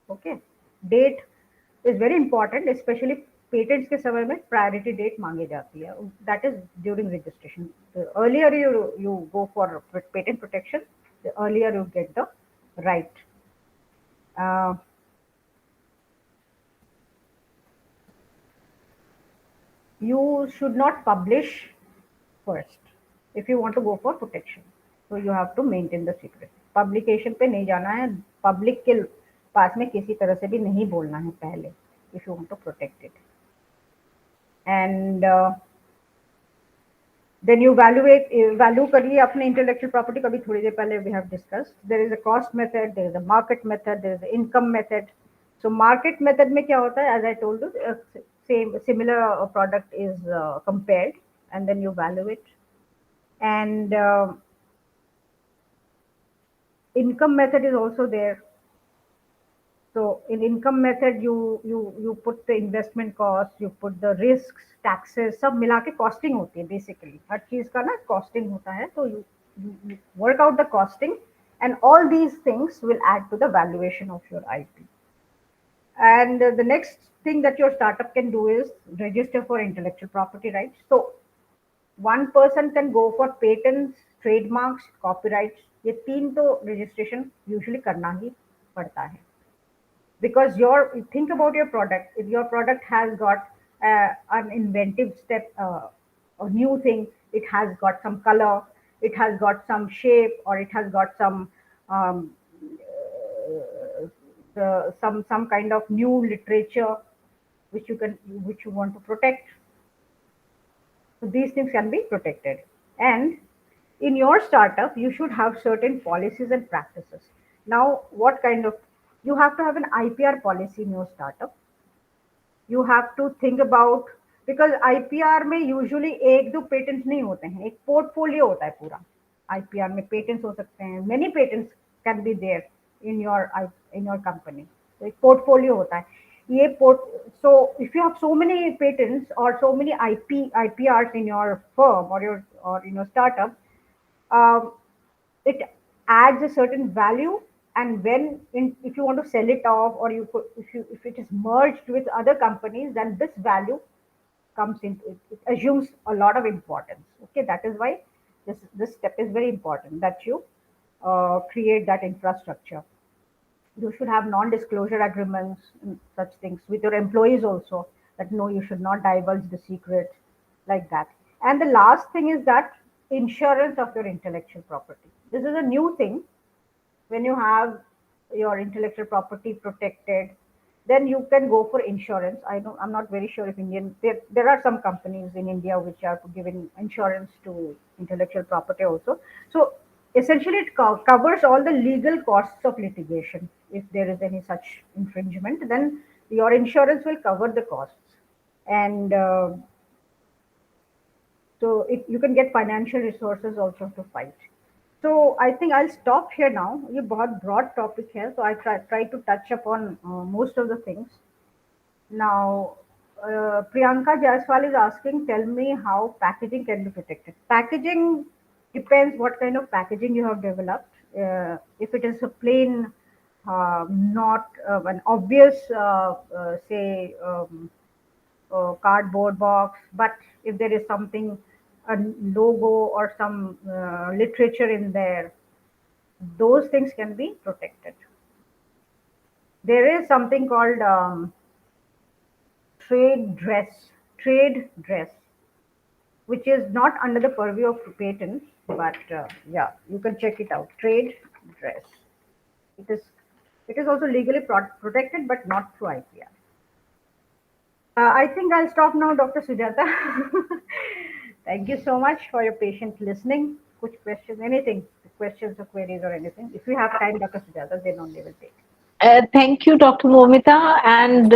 Okay, date is very important, especially patents के समय में priority date मांगी जाती है. That is during registration. The earlier you go for patent protection, the earlier you get the right. Uh, you should not publish first if you want to go for protection. So you have to maintain the secret. Publication पे नहीं जाना है, public के पास में किसी तरह से भी नहीं बोलना है पहले if you want to protect it. And then you value करिए अपने intellectual property का भी थोड़ी देर पहले we have discussed. There is a cost method, there is a market method, there is an income method. So market method में क्या होता है, as I told you, similar product is compared and then you value it. And income method is also there. So in income method, you put the investment cost, you put the risks, taxes, सब मिला के costing होती है basically. हर चीज का ना costing होता है, तो you work out the costing, and all these things will add to the valuation of your IP. And the next thing that your startup can do is register for intellectual property rights. So one person can go for patents, trademarks, copyrights. ये तीन तो registration usually करना ही पड़ता है. Because think about your product. If your product has got an inventive step, a new thing, it has got some color, it has got some shape, or it has got some um, some kind of new literature which you want to protect. So these things can be protected. And in your startup, you should have certain policies and practices. Now, what kind of, you have to have an IPR policy in your startup. You have to think about, because IPR में usually एक दो patents नहीं होते हैं, एक portfolio होता है पूरा. IPR में patents हो सकते हैं, many patents can be there in your company. तो एक portfolio होता है. So if you have so many patents or so many IPRs in your firm or in your startup, it adds a certain value, and if you want to sell it off, or if it is merged with other companies, then this value comes into it. It assumes a lot of importance. Okay, that is why this step is very important, that you create that infrastructure. You should have non-disclosure agreements and such things with your employees also, that no, you should not divulge the secret, like that. And the last thing is that insurance of your intellectual property. This is a new thing. When you have your intellectual property protected, then you can go for insurance. I'm not very sure if there are some companies in India which are giving insurance to intellectual property also. So essentially it covers all the legal costs of litigation. If there is any such infringement, then your insurance will cover the costs. And so you can get financial resources also to fight. So I think I'll stop here now. ये बहुत broad topic है, so I try to touch upon most of the things. Now, Priyanka Jaiswal is asking, tell me how packaging can be protected. Packaging depends what kind of packaging you have developed. If it is a plain, not an obvious, say, cardboard box, but if there is something, a logo or some literature in there, those things can be protected. There is something called trade dress. which is not under the purview of patents, but yeah, you can check it out. Trade dress. It is also legally protected, but not through IPR. I think I'll stop now, Dr. Sujata. Thank you so much for your patient listening. Kuch questions, anything, questions or queries or anything. If you have time, Dr. Sujata, then only will take. Thank you, Dr. Moumita, and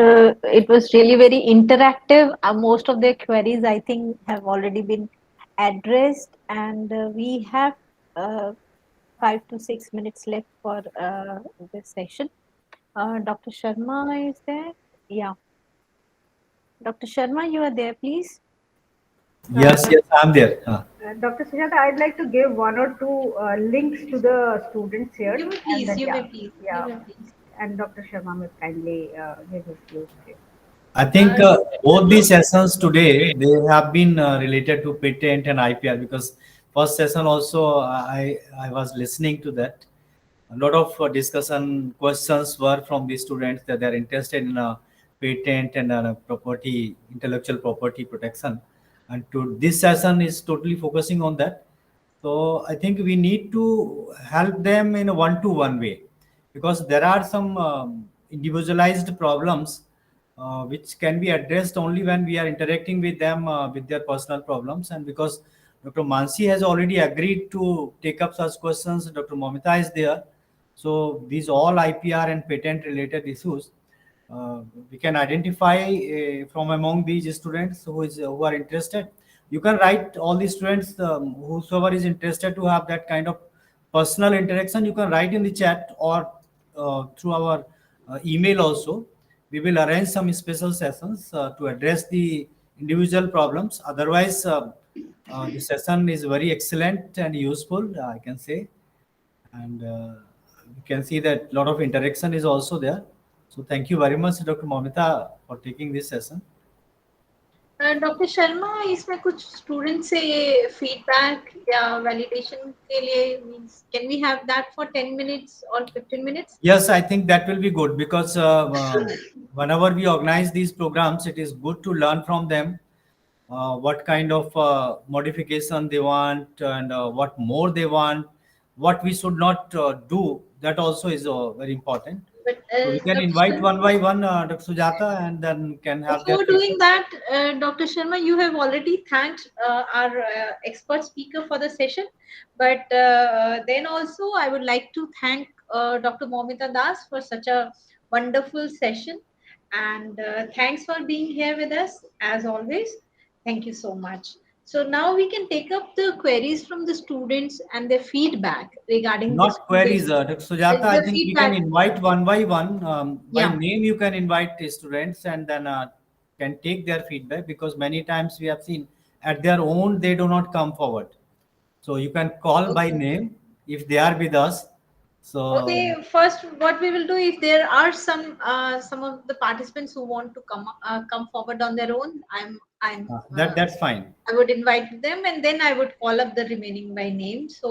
it was really very interactive. Most of their queries, I think, have already been addressed, and we have uh, 5 to 6 minutes left for this session. Dr. Sharma is there? Yeah. Dr. Sharma, you are there, please. Yes, yes, I'm there. Dr. Sujata, I'd like to give one or two links to the students here. You may And please, then, you yeah, may please, you yeah. may please. And Dr. Sharma will kindly give his views. Please. I think Dr. both Sharma? these sessions today they have been related to patent and IPR because first session also I was listening to that. A lot of discussion questions were from the students that they're interested in patent and property, intellectual property protection, and to this session is totally focusing on that. So I think we need to help them in a one-to-one way because there are some individualized problems which can be addressed only when we are interacting with them with their personal problems. And because Dr. Mansi has already agreed to take up such questions, Dr. Moumita is there. So these all IPR and patent related issues uh, we can identify from among these students who are interested. You can write all the students whosoever is interested to have that kind of personal interaction. You can write in the chat or through our email also. We will arrange some special sessions to address the individual problems. Otherwise, the session is very excellent and useful, I can say, and you can see that a lot of interaction is also there. So thank you very much, Dr. Moumita, for taking this session. Doctor Sharma इसमें कुछ student से ये feedback या validation के लिए means can we have that for 10 minutes or 15 minutes? Yes, I think that will be good because whenever we organize these programs, it is good to learn from them what kind of modification they want and what more they want, what we should not do. That also is very important. But So we can Dr. invite Sharma, one by one, Dr. Sujata, and then can have their before doing feedback. that, Dr. Sharma, you have already thanked our expert speaker for the session. But then also, I would like to thank Dr. Moumita Das for such a wonderful session. And thanks for being here with us, as always. Thank you so much. So now we can take up the queries from the students and their feedback regarding this Not today's queries, Dr. Sujata. I the think we can feedback. invite one by one. By Yeah. name, you can invite the students and then can take their feedback because many times we have seen at their own they do not come forward. So you can call by Okay. name if they are with us. So Okay, first, what we will do if there are some of the participants who want to come forward on their own, that's fine. I would invite them and then I would call up the remaining by name. So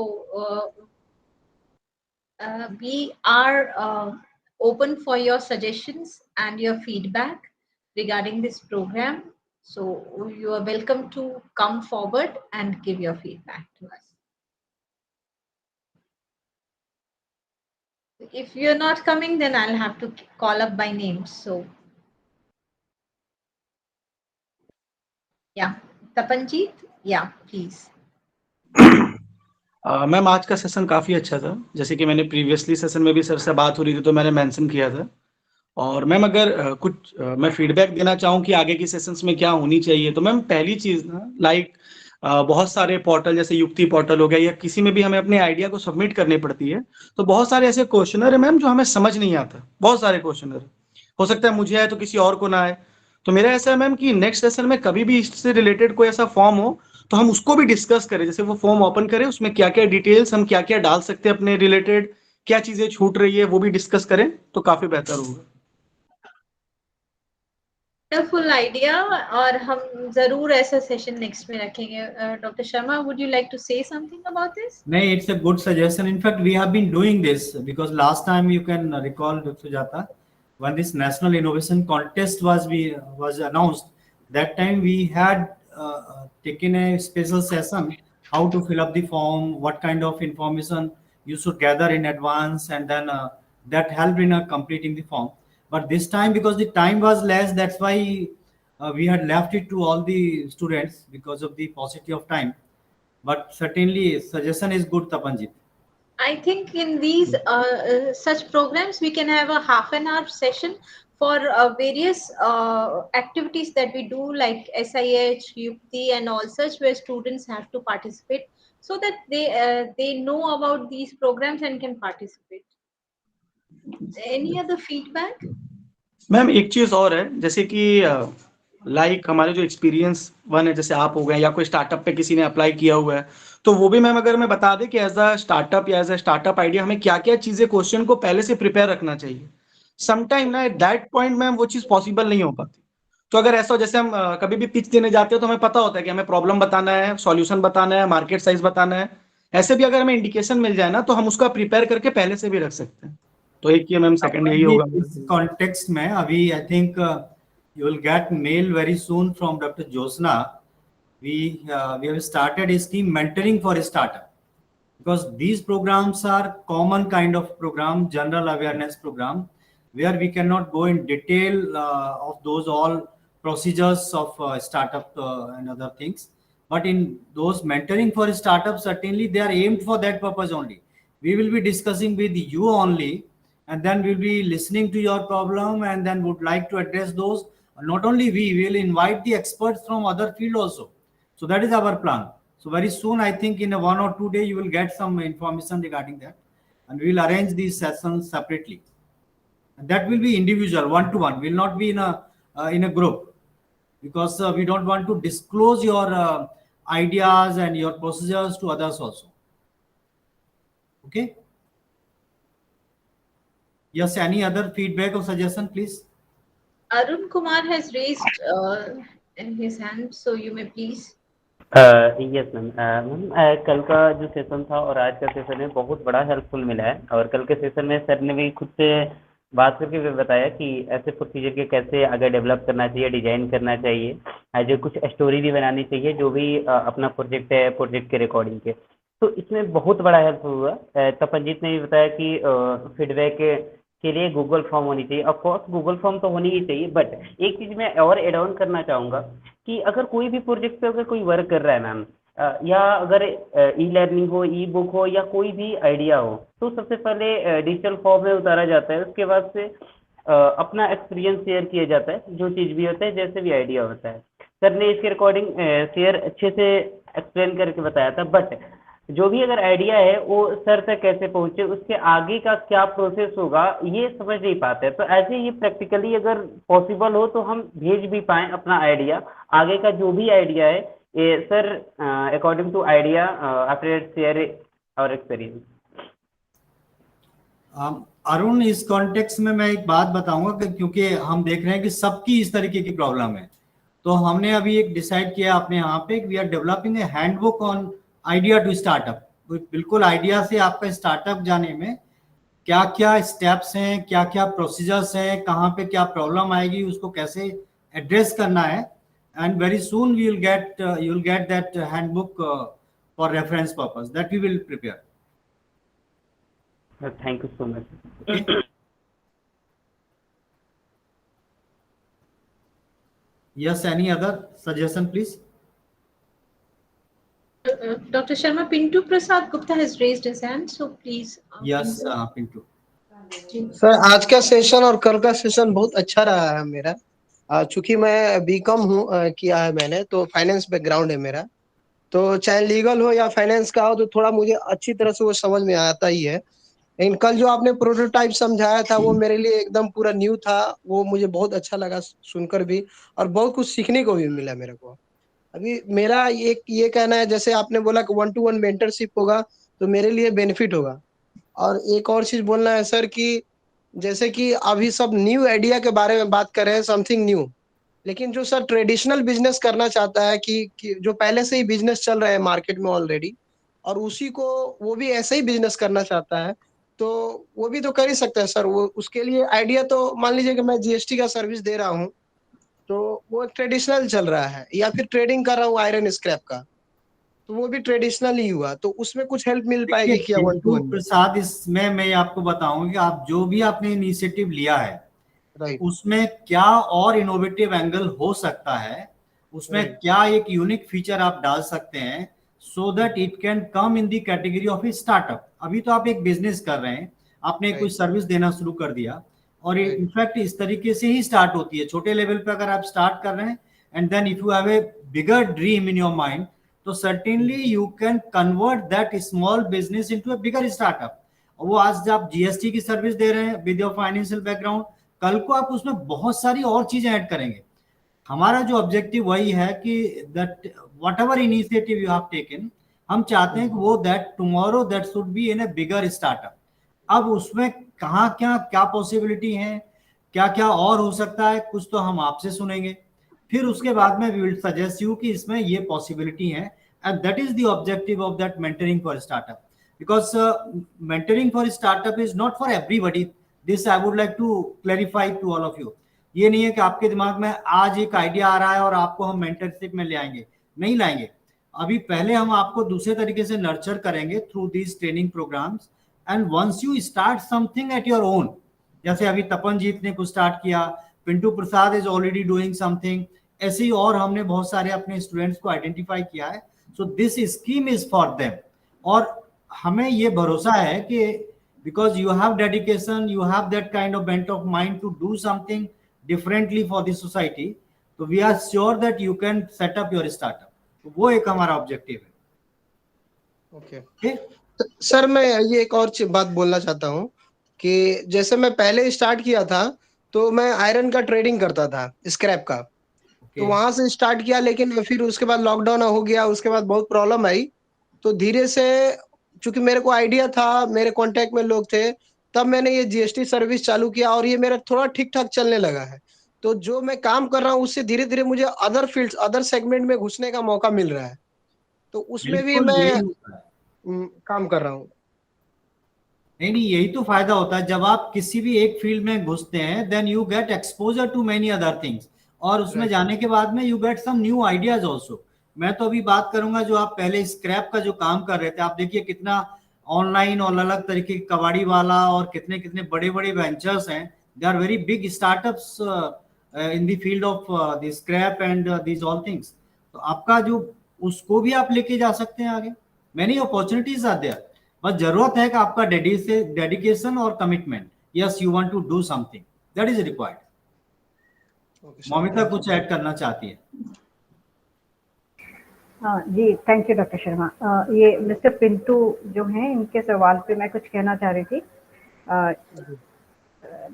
we are open for your suggestions and your feedback regarding this program. So you are welcome to come forward and give your feedback to us. If you're not coming, then I'll have to call up by name. So yeah, Tapanjeet, yeah, please. Ma'am आज का session काफ़ी अच्छा था जैसे कि मैंने previously session में भी सर से बात हो रही थी तो मैंने मेंशन किया था और मैम अगर मैं फीडबैक देना चाहूँ कि आगे की सेशंस में क्या होनी चाहिए तो मैम पहली चीज़ ना लाइक बहुत सारे पोर्टल जैसे युक्ति पोर्टल हो गया या किसी में भी हमें अपने आइडिया को सबमिट करनी पड़ती है तो बहुत सारे ऐसे क्वेश्चनर है मैम जो हमें समझ नहीं आता बहुत सारे क्वेश्चनर हो सकता है मुझे आए तो किसी और को ना आए तो मेरा ऐसा है मैम कि नेक्स्ट सेशन में कभी भी इससे रिलेटेड कोई ऐसा फॉर्म हो तो हम उसको भी डिस्कस करें जैसे वो फॉर्म ओपन करें उसमें क्या क्या डिटेल्स हम क्या क्या डाल सकते हैं अपने रिलेटेड क्या चीजें छूट रही है वो भी डिस्कस करें तो काफी बेहतर होगा वंडरफुल आइडिया और हम जरूर ऐसा सेशन नेक्स्ट में रखेंगे. Doctor Sharma, would you like to say something about this? No, it's a good suggestion. In fact, we have been doing this because last time you can recall, Dr. Sujata, when this national innovation contest was announced. That time we had taken a special session how to fill up the form, what kind of information you should gather in advance, and then that helped in completing the form. But this time, because the time was less, that's why we had left it to all the students because of the paucity of time. But certainly, suggestion is good, Tapanjit. I think in these such programs, we can have a half an hour session for various activities that we do, like SIH, UPT, and all such, where students have to participate, so that they know about these programs and can participate. Any other feedback? Ma'am एक चीज और है, जैसे कि like हमारे जो experience one है, जैसे आप हो गए या कोई स्टार्टअप पे किसी ने अप्लाई किया हुआ है, तो वो भी मैम अगर मैं बता दें कि एज अ स्टार्टअप या एज अ स्टार्टअप आइडिया हमें क्या क्या चीजें क्वेश्चन को पहले से प्रिपेयर रखना चाहिए। समटाइम ना एट दैट पॉइंट मैम वो चीज पॉसिबल नहीं हो पाती। तो अगर ऐसा हो, जैसे हम कभी भी पिच देने जाते हो तो हमें पता होता है कि हमें प्रॉब्लम बताना है, सॉल्यूशन बताना है, मार्केट साइज बताना है। ऐसे भी अगर हमें इंडिकेशन मिल जाए ना तो हम उसका प्रिपेयर करके पहले से भी रख सकते हैं। तो एक ये मैम सेकंड यही जी, होगा। इस कॉन्टेक्स्ट में अभी I think you will get mail very soon from doctor Joshna. We have started a scheme mentoring for a startup, because these programs are common kind of program, general awareness program, where we cannot go in detail of those all procedures of startup and other things. But in those mentoring for startups, certainly they are aimed for that purpose only. We will be discussing with you only, and then we'll be listening to your problem, and then would like to address those. Not only we will invite the experts from other field also. So that is our plan. So very soon, I think in a 1 or 2 day, you will get some information regarding that, and we will arrange these sessions separately. And that will be individual, one to one. Will not be in a group, because we don't want to disclose your ideas and your procedures to others also. Okay. Yes. Any other feedback or suggestion, please? Arun Kumar has raised his hand, so you may please. Yes ma'am. Ma'am कल का जो session था और आज का session है बहुत बड़ा हेल्पफुल मिला है। और कल के सेशन में सर ने भी खुद से बात करके भी बताया कि ऐसे प्रोसीजर के कैसे आगे डेवलप करना चाहिए, डिजाइन करना चाहिए, जो कुछ स्टोरी भी बनानी चाहिए जो भी अपना प्रोजेक्ट है, प्रोजेक्ट के रिकॉर्डिंग के। तो इसमें बहुत बड़ा हेल्पफुल हुआ। तपनजीत ने भी बताया कि फीडबैक के लिए गूगल फॉर्म होनी चाहिए। ऑफ कोर्स गूगल फॉर्म तो होनी ही चाहिए, बट एक चीज़ मैं और एड ऑन करना चाहूँगा कि अगर कोई भी प्रोजेक्ट पे अगर कोई वर्क कर रहा है मैम, या अगर ई लर्निंग हो, ई बुक हो, या कोई भी आइडिया हो, तो सबसे पहले डिजिटल फॉर्म में उतारा जाता है। उसके बाद से अपना एक्सपीरियंस शेयर किया जाता है, जो चीज़ भी होता है, जैसे भी आइडिया होता है। सर ने इसके रिकॉर्डिंग शेयर अच्छे से एक्सप्लेन करके बताया था। बट जो भी अगर आइडिया है वो सर तक कैसे पहुंचे, उसके आगे का क्या प्रोसेस होगा, ये समझ नहीं पाते। तो ऐसे ये प्रैक्टिकली अगर पॉसिबल हो तो हम भेज भी पाएँ अपना आइडिया, आगे का जो भी आइडिया है। ये sir according to idea after share और एक्सपीरियंस। अरुण, इस कॉन्टेक्स्ट में मैं एक बात बताऊंगा कि क्योंकि हम देख रहे हैं कि सबकी इस तरीके की प्रॉब्लम है, तो हमने अभी एक डिसाइड किया अपने यहाँ पे, we are developing a handbook on idea to startup. बिल्कुल आइडिया से आपका स्टार्टअप जाने में क्या क्या स्टेप्स हैं, क्या क्या प्रोसीजर्स हैं, कहाँ पे क्या प्रॉब्लम आएगी, उसको कैसे एड्रेस करना है। And very soon you will get that handbook for reference purpose that we will prepare. Thank you so much. Okay. Yes, any other suggestion, please? Dr. Sharma, Pintu Prasad Gupta has raised his hand, so please. Yes, Pintu. Pintu. Sir आज का session और कल का session बहुत अच्छा रहा है मेरा। चूंकि मैं बीकॉम हूँ किया है मैंने, तो फाइनेंस बैकग्राउंड है मेरा। तो चाहे लीगल हो या फाइनेंस का हो, तो थोड़ा मुझे अच्छी तरह से वो समझ में आता ही है। लेकिन कल जो आपने प्रोटोटाइप समझाया था वो मेरे लिए एकदम पूरा न्यू था। वो मुझे बहुत अच्छा लगा सुनकर भी, और बहुत कुछ सीखने को भी मिला मेरे को। अभी मेरा ये कहना है, जैसे आपने बोला कि 1-to-1 मेंटरशिप होगा तो मेरे लिए बेनिफिट होगा। और एक और चीज बोलना है सर कि जैसे कि अभी सब न्यू आइडिया के बारे में बात कर रहे हैं, समथिंग न्यू। लेकिन जो सर ट्रेडिशनल बिजनेस करना चाहता है कि जो पहले से ही बिजनेस चल रहा है मार्केट में ऑलरेडी, और उसी को वो भी ऐसे ही बिजनेस करना चाहता है, तो वो भी तो कर ही सकता है सर। वो उसके लिए आइडिया, तो मान लीजिए कि मैं जीएसटी का सर्विस दे रहा हूँ, तो वो ट्रेडिशनल चल रहा है, या फिर ट्रेडिंग कर रहा हूँ आयरन स्क्रैप का, तो वो भी ट्रेडिशनल ही हुआ। तो उसमें कुछ हेल्प मिल देखिए पाएगी क्या वन टू पिंटू वन में? प्रसाद, इसमें मैं आपको बताऊं कि आप जो भी आपने इनिशिएटिव लिया है राइट, उसमें क्या और इनोवेटिव एंगल हो सकता है, उसमें राइट, क्या एक यूनिक फीचर आप डाल सकते हैं so that it can come in the category of a startup. अभी तो आप एक बिजनेस कर रहे हैं, आपने कुछ राइट, सर्विस देना शुरू कर दिया, और राइट, इनफैक्ट इस तरीके से ही स्टार्ट होती है छोटे लेवल पे। अगर आप स्टार्ट कर रहे हैं and then if you have a bigger dream in your mind, तो certainly you can convert that small business into a bigger startup. वो आज आप जीएसटी की सर्विस दे रहे हैं विद योर फाइनेंशियल बैकग्राउंड, कल को आप उसमें बहुत सारी और चीजें ऐड करेंगे। हमारा जो ऑब्जेक्टिव वही है कि that what ever initiative you have taken, हम चाहते हैं कि वो that tomorrow that should be in A bigger startup. अब उसमें कहाँ क्या क्या पॉसिबिलिटी है, क्या क्या और हो सकता है, कुछ तो हम आपसे सुनेंगे, फिर उसके बाद में वी विल सजेस्ट यू कि इसमें ये पॉसिबिलिटी है। And that is the objective of that mentoring for startup, because mentoring for startup is not for everybody. This I would like to clarify to all of you. ये नहीं है कि आपके दिमाग में आज एक आइडिया आ रहा है और आपको हम मेंटरशिप में ले आएंगे, नहीं लाएंगे। अभी पहले हम आपको दूसरे तरीके से नर्चर करेंगे through these training programs, and once you start something at your own, जैसे अभी तपनजीत ने कुछ स्टार्ट किया, Pintu Prasad is already doing something, ऐसे ही और हमने बहुत सारे अपने स्टूडेंट्स को आइडेंटिफाई किया है। So this scheme is for them. और हमें ये भरोसा है कि because you have dedication, you have that kind of bent of mind to do something differently for the society, so we are sure that you can set up your startup। तो वो एक हमारा ऑब्जेक्टिव है। Okay. okay? Sir मैं ये एक और बात बोलना चाहता हूँ कि जैसे मैं पहले स्टार्ट किया था तो मैं आयरन का ट्रेडिंग करता था, स्क्रैप का। तो वहां से स्टार्ट किया, लेकिन फिर उसके बाद लॉकडाउन हो गया, उसके बाद बहुत प्रॉब्लम आई। तो धीरे से, चूंकि मेरे को आइडिया था, मेरे कांटेक्ट में लोग थे, तब मैंने ये जीएसटी सर्विस चालू किया और ये मेरा थोड़ा ठीक ठाक चलने लगा है। तो जो मैं काम कर रहा हूँ उससे धीरे धीरे मुझे अदर फील्ड्स, अदर सेगमेंट में घुसने का मौका मिल रहा है, तो उसमें भी बिल्कुल यही मैं होता है। काम कर रहा हूँ। नहीं नहीं, यही तो फायदा होता है जब आप किसी भी एक फील्ड में घुसते हैं, then you get exposure to many other things, और उसमें राइट, जाने के बाद में you get some new ideas also. मैं तो अभी बात करूंगा जो आप पहले स्क्रैप का जो काम कर रहे थे, आप देखिए कितना ऑनलाइन और अलग तरीके की कबाड़ी वाला और कितने कितने बड़े बड़े वेंचर्स हैं। They are very big startups in the field of the scrap and these all things. तो आपका जो, उसको भी आप लेके जा सकते हैं आगे। मेनी अपॉर्चुनिटीज आर देयर, बस जरूरत है कि आपका डेडिकेशन और commitment. Yes, you want to do something, that is required. Okay sir, Moumita कुछ ऐड करना चाहती है? हाँ जी, थैंक यू डॉक्टर शर्मा। ये मिस्टर पिंटू जो हैं, इनके सवाल पे मैं कुछ कहना चाह रही थी।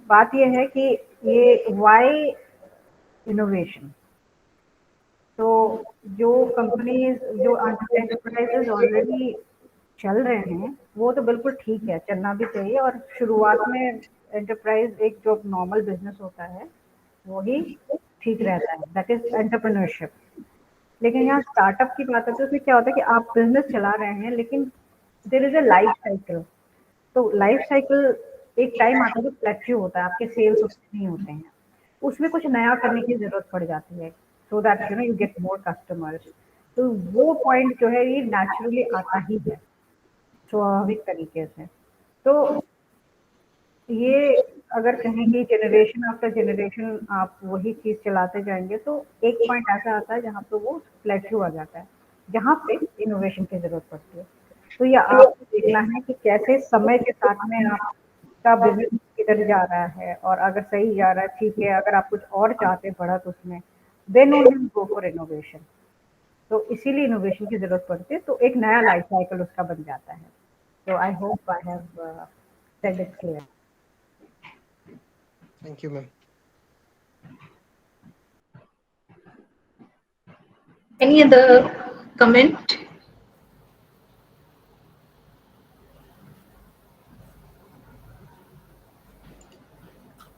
बात ये है कि ये वाई इनोवेशन, तो जो कंपनीज, जो एंटरप्राइजेज ऑलरेडी चल रहे हैं वो तो बिल्कुल ठीक है, चलना भी चाहिए। और शुरुआत में एंटरप्राइज एक जो नॉर्मल बिजनेस होता है वही ठीक रहता है, दैट इज एंटरप्रेन्योरशिप। लेकिन यहाँ स्टार्टअप की बात है तो उसमें क्या होता है कि आप बिजनेस चला रहे हैं, लेकिन there is a life cycle. तो लाइफ साइकिल एक टाइम आता है जो प्लेट्यू होता है, आपके सेल्स उतने नहीं होते हैं, उसमें कुछ नया करने की जरूरत पड़ जाती है, so that you get more customers. तो वो पॉइंट जो है ये नेचुरली आता ही है, स्वाभाविक तरीके से। तो ये अगर कहें कि जनरेशन आफ्टर जनरेशन आप वही चीज़ चलाते जाएंगे तो एक पॉइंट ऐसा आता है जहाँ पे वो प्लेट्यू आ जाता है, जहाँ पे इनोवेशन की जरूरत पड़ती है। तो ये आपको देखना है कि कैसे समय के साथ में आपका बिजनेस किधर जा रहा है, और अगर सही जा रहा है ठीक है, अगर आप कुछ और चाहते हैं बढ़त उसमें, then only go for innovation. तो इसीलिए इनोवेशन की जरूरत पड़ती है, तो एक नया लाइफ साइकिल उसका बन जाता है। तो I hope I have said it clear. Thank you ma'am. Any other comment?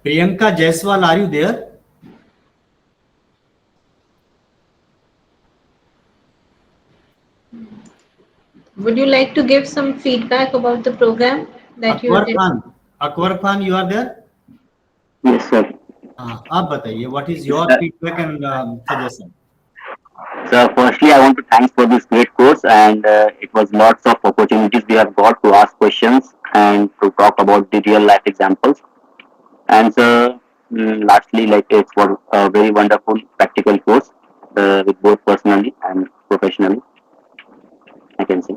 Priyanka Jaiswal, are you there? Would you like to give some feedback about the program that you Akbar attended? Khan, Akbar Khan, you are there? Yes, sir. हाँ, आप बताइए, what is your feedback and suggestion? So firstly, I want to thanks for this great course, and it was lots of opportunities we have got to ask questions and to talk about the real life examples. And so, lastly, like it was a very wonderful practical course with both personally and professionally, I can say.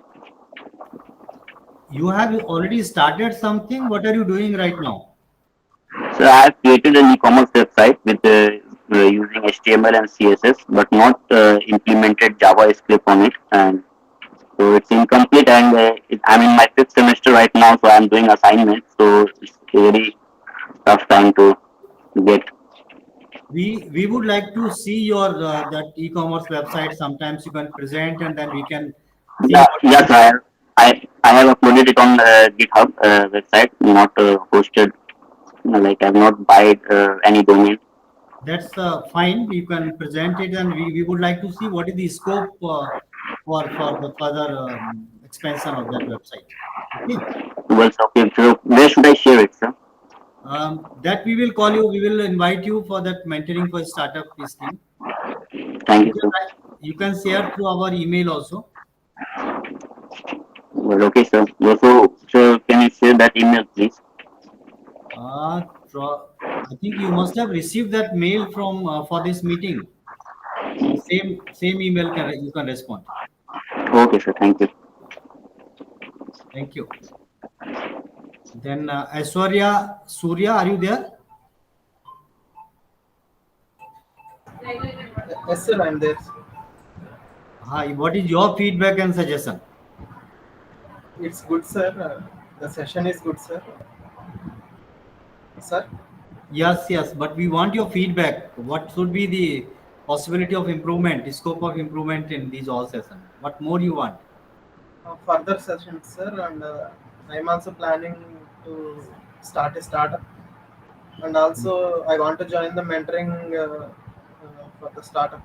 You have already started something. What are you doing right now? So I have created an e-commerce website with using HTML and CSS, but not implemented JavaScript on it. And so it's incomplete, and I'm in my fifth semester right now, so I'm doing assignments. So it's very tough time to get. We would like to see your that e-commerce website. Sometimes you can present, and then we can see Yeah, what is yes, the. I have uploaded it on GitHub website, not hosted. Like I've not buy any domain. That's fine. You can present it, and we would like to see what is the scope for the further expansion of that website. Okay. Well, so, okay, so where should I share it, sir? That we will call you. We will invite you for that mentoring for startup scheme. Thank You you, can sir. you can share through our email also. Well, okay, sir. So can you share that email, please? Uh, I think you must have received that mail from for this meeting. The same email can you can respond. Okay, sir. Thank you. Thank you. Then Aishwarya Surya, are you there? Yes, sir, I'm there. Hi. What is your feedback and suggestion? It's good, sir. The session is good, sir. Sir, Yes, yes. But we want your feedback. What should be the possibility of improvement, the scope of improvement in these all sessions? What more you want? further sessions, sir, and I'm also planning to start a startup, and also I want to join the mentoring for the startup.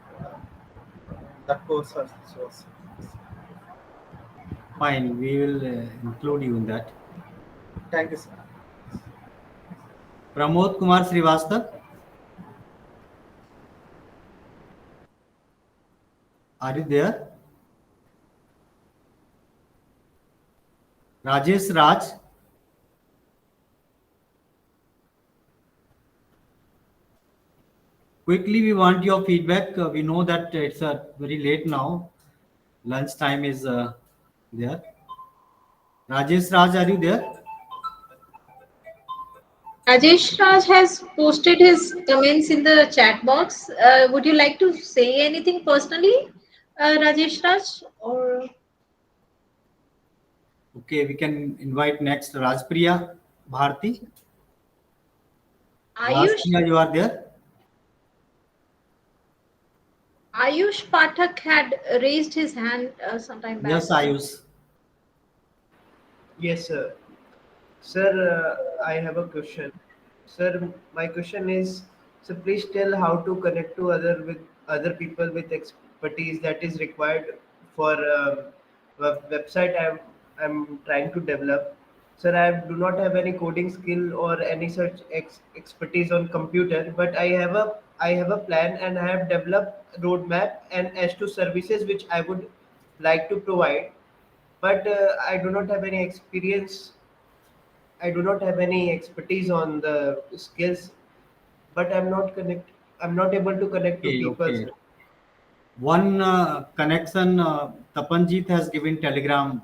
That course also. Fine. We will include you in that. Thank you, sir. Pramod Kumar Srivastav, are you there? Rajesh Raj, quickly we want your feedback. We know that it's very late now. Lunch time is there. Rajesh Raj, are you there? Rajesh Raj has posted his comments in the chat box. Would you like to say anything personally, Rajesh Raj? Or Okay, we can invite next Rajpriya Bharti. Ayush? Rajpriya, you are there? Ayush Pathak had raised his hand some time back. Yes, Ayush. Yes, sir. Sir, I have a question. Sir, my question is, so please tell how to connect to other people with expertise that is required for website I'm trying to develop. Sir, I do not have any coding skill or any such expertise on computer, but I have a plan and I have developed roadmap and as to services which I would like to provide, but I do not have any experience. I do not have any expertise on the skills, but I'm not able to connect to Okay, people, okay. sir. One connection, Tapanjit has given Telegram.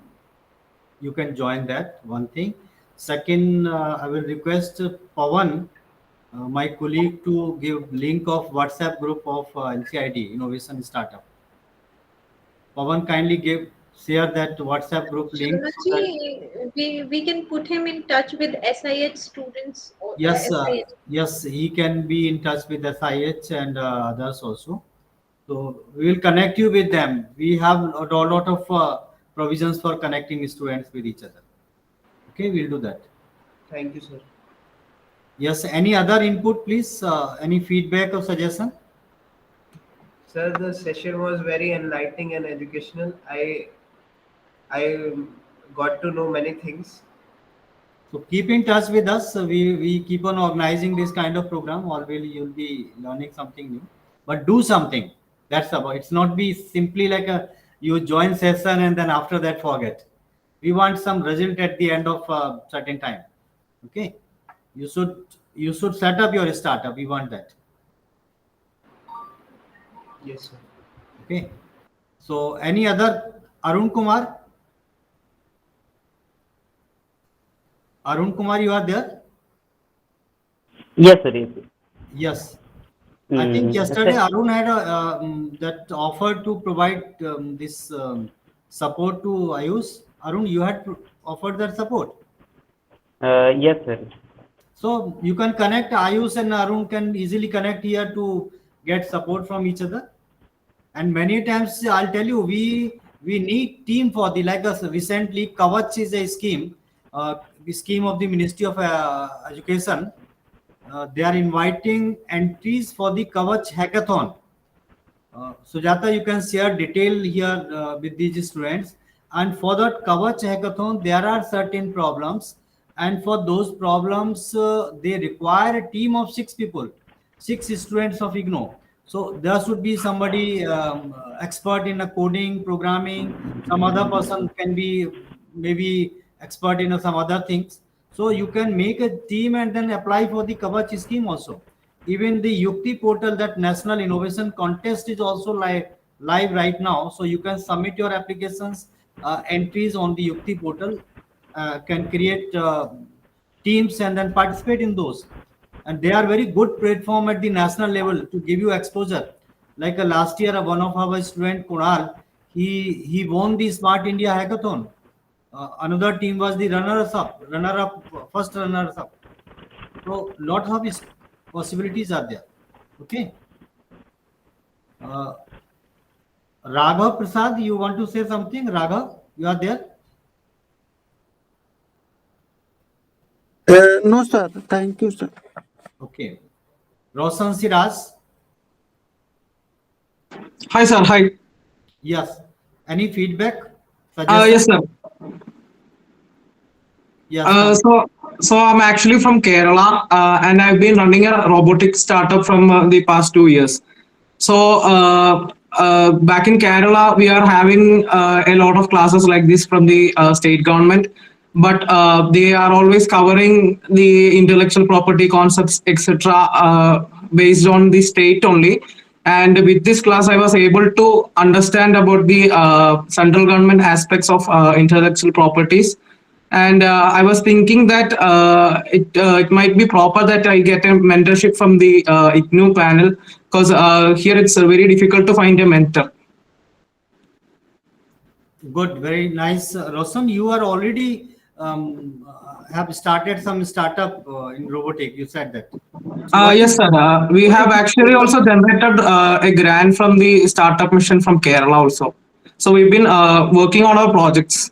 You can join that. One thing. Second, I will request Pawan, my colleague, to give link of WhatsApp group of NCID Innovation Startup. Pawan, kindly give share that WhatsApp group link so that We can put him in touch with SIH students or yes, SIH. yes, he can be in touch with SIH and others also. So we will connect you with them. We have a lot of provisions for connecting students with each other. Okay, we'll do that. Thank you, sir. Yes, any other input, please? Any feedback or suggestion? Sir, the session was very enlightening and educational. I got to know many things. So keep in touch with us. We keep on organizing this kind of program. Already you'll be learning something new. But do something. That's about. It's not be simply like a you join session and then after that forget. We want some result at the end of a certain time. Okay. You should you should set up your startup. We want that. Yes, sir. Okay. So any other Arun Kumar? Arun Kumar, you are there? Yes, sir. Yes, sir. Yes. I think yesterday Sir, Arun had that offer to provide this support to Ayush. Arun, you had offered that support. yes, sir. So you can connect Ayush and Arun can easily connect here to get support from each other. And many times I'll tell you, we need team for the like us recently Kavach is a scheme, the scheme of the Ministry of Education. They are inviting entries for the Kavach hackathon. Sujata, you can share detail here with these students. And for that Kavach hackathon, there are certain problems. And for those problems, they require a team of 6 people, 6 students of IGNO. So there should be somebody expert in a coding, programming. Some other person can be maybe expert in some other things. So you can make a team and then apply for the Kavach scheme also. Even the Yukti portal, that national innovation contest is also live right now. So you can submit your applications, entries on the Yukti portal, can create teams and then participate in those. And they are very good platform at the national level to give you exposure. Like last year, one of our student Kunal, he won the Smart India Hackathon. Another team was the runner-up, first runner-up. So lots of possibilities are there. Okay. Uh, Raghav Prasad, you want to say something? Raghav, you are there? No, sir. Thank you, sir. Okay. Roshan Siraj, Hi, sir. Hi. yes. Any feedback, Yes, suggestion? sir. Yes, Uh, come. so, so I'm actually from Kerala, and I've been running a robotics startup from the past 2 years. So, back in Kerala, we are having a lot of classes like this from the state government, but they are always covering the intellectual property concepts, etc., based on the state only. And with this class, I was able to understand about the central government aspects of intellectual properties. And I was thinking that it might be proper that I get a mentorship from the IGNU panel, because here it's very difficult to find a mentor. Good, very nice. Roshan, you are already have started some startup in robotic. You said that. So Yes, sir. We what is have the actually also generated a grant from the startup mission from Kerala also. So we've been working on our projects.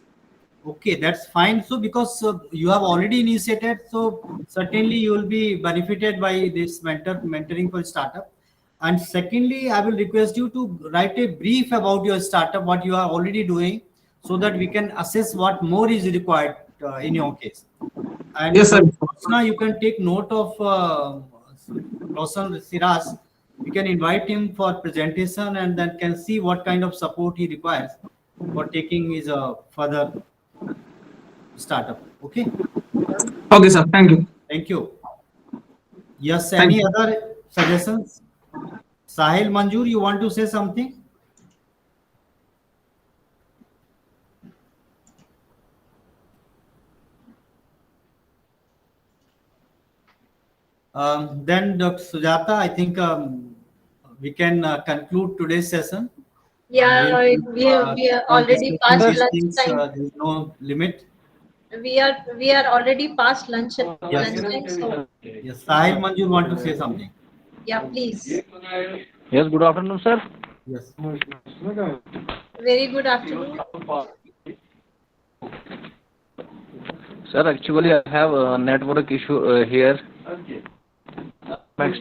Okay, that's fine. So because you have already initiated, so certainly you will be benefited by this mentoring for startup. And secondly, I will request you to write a brief about your startup, what you are already doing, so that we can assess what more is required in your case. And Yes, sir. Rosna, you can take note of Roshan Siraj. We can invite him for presentation and then can see what kind of support he requires for taking his further startup. Okay. Okay, sir. Thank you. Thank you. Yes. Thank Any you. other suggestions? Sahil Manjur, you want to say something? Then Dr. Sujata, I think we can conclude today's session. We'll Yeah, keep we are on already discussing past these lunch things. time. There is no limit. We are already past Yes. lunchtime. So Yes. Sahil Manjur want to say something. yeah, please. Yes, good afternoon, sir. Yes. Very good afternoon. Sir, actually, I have a network issue here. Next.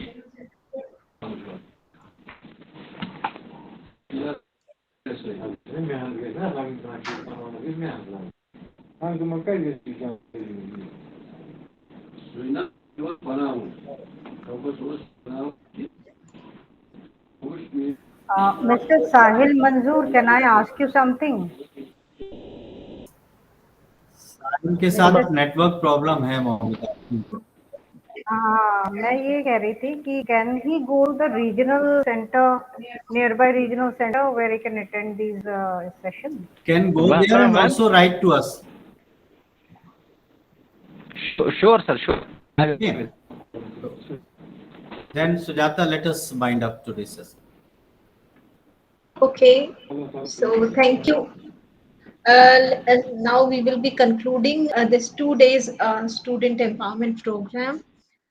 Mr. Sahil Manzoor, can I ask you something? इनके Mr. साथ network problem है मोमिता। हाँ, मैं ये कह रही थी कि can he go to the regional center, nearby regional center where he can attend these sessions? Can go When, there sir, and when? also write to us. Sure, sir, sure. Yeah. Then Sujata, let us bind up today's session. Okay, so thank you. Now we will be concluding this 2 days student empowerment program.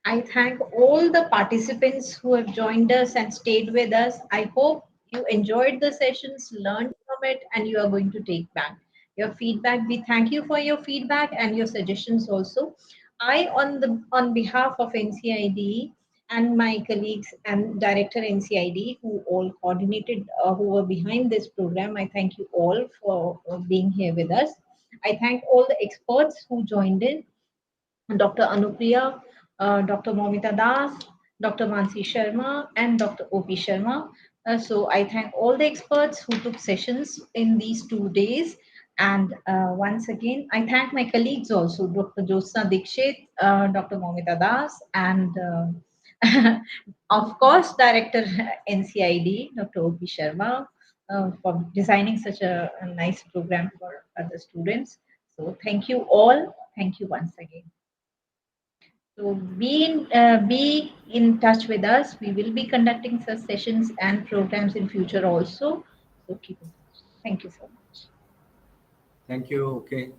I thank all the participants who have joined us and stayed with us. I hope you enjoyed the sessions, learned from it, and you are going to take back your feedback. We thank you for your feedback and your suggestions also. On behalf of NCID and my colleagues and director NCID who all coordinated, who were behind this program, I thank you all for being here with us. I thank all the experts who joined in, Dr. Anupriya, Dr. Moumita Das, Dr. Mansi Sharma, and Dr. O.P. Sharma. So I thank all the experts who took sessions in these 2 days. And once again, I thank my colleagues also, Dr. Josna Dikshit, Dr. Moumita Das, and of course, Director NCID, Dr. O.P. Sharma, for designing such a nice program for other students. So thank you all. Thank you once again. So be in touch with us. We will be conducting such sessions and programs in future also. So keep in touch. Thank you so much. Thank you. Okay.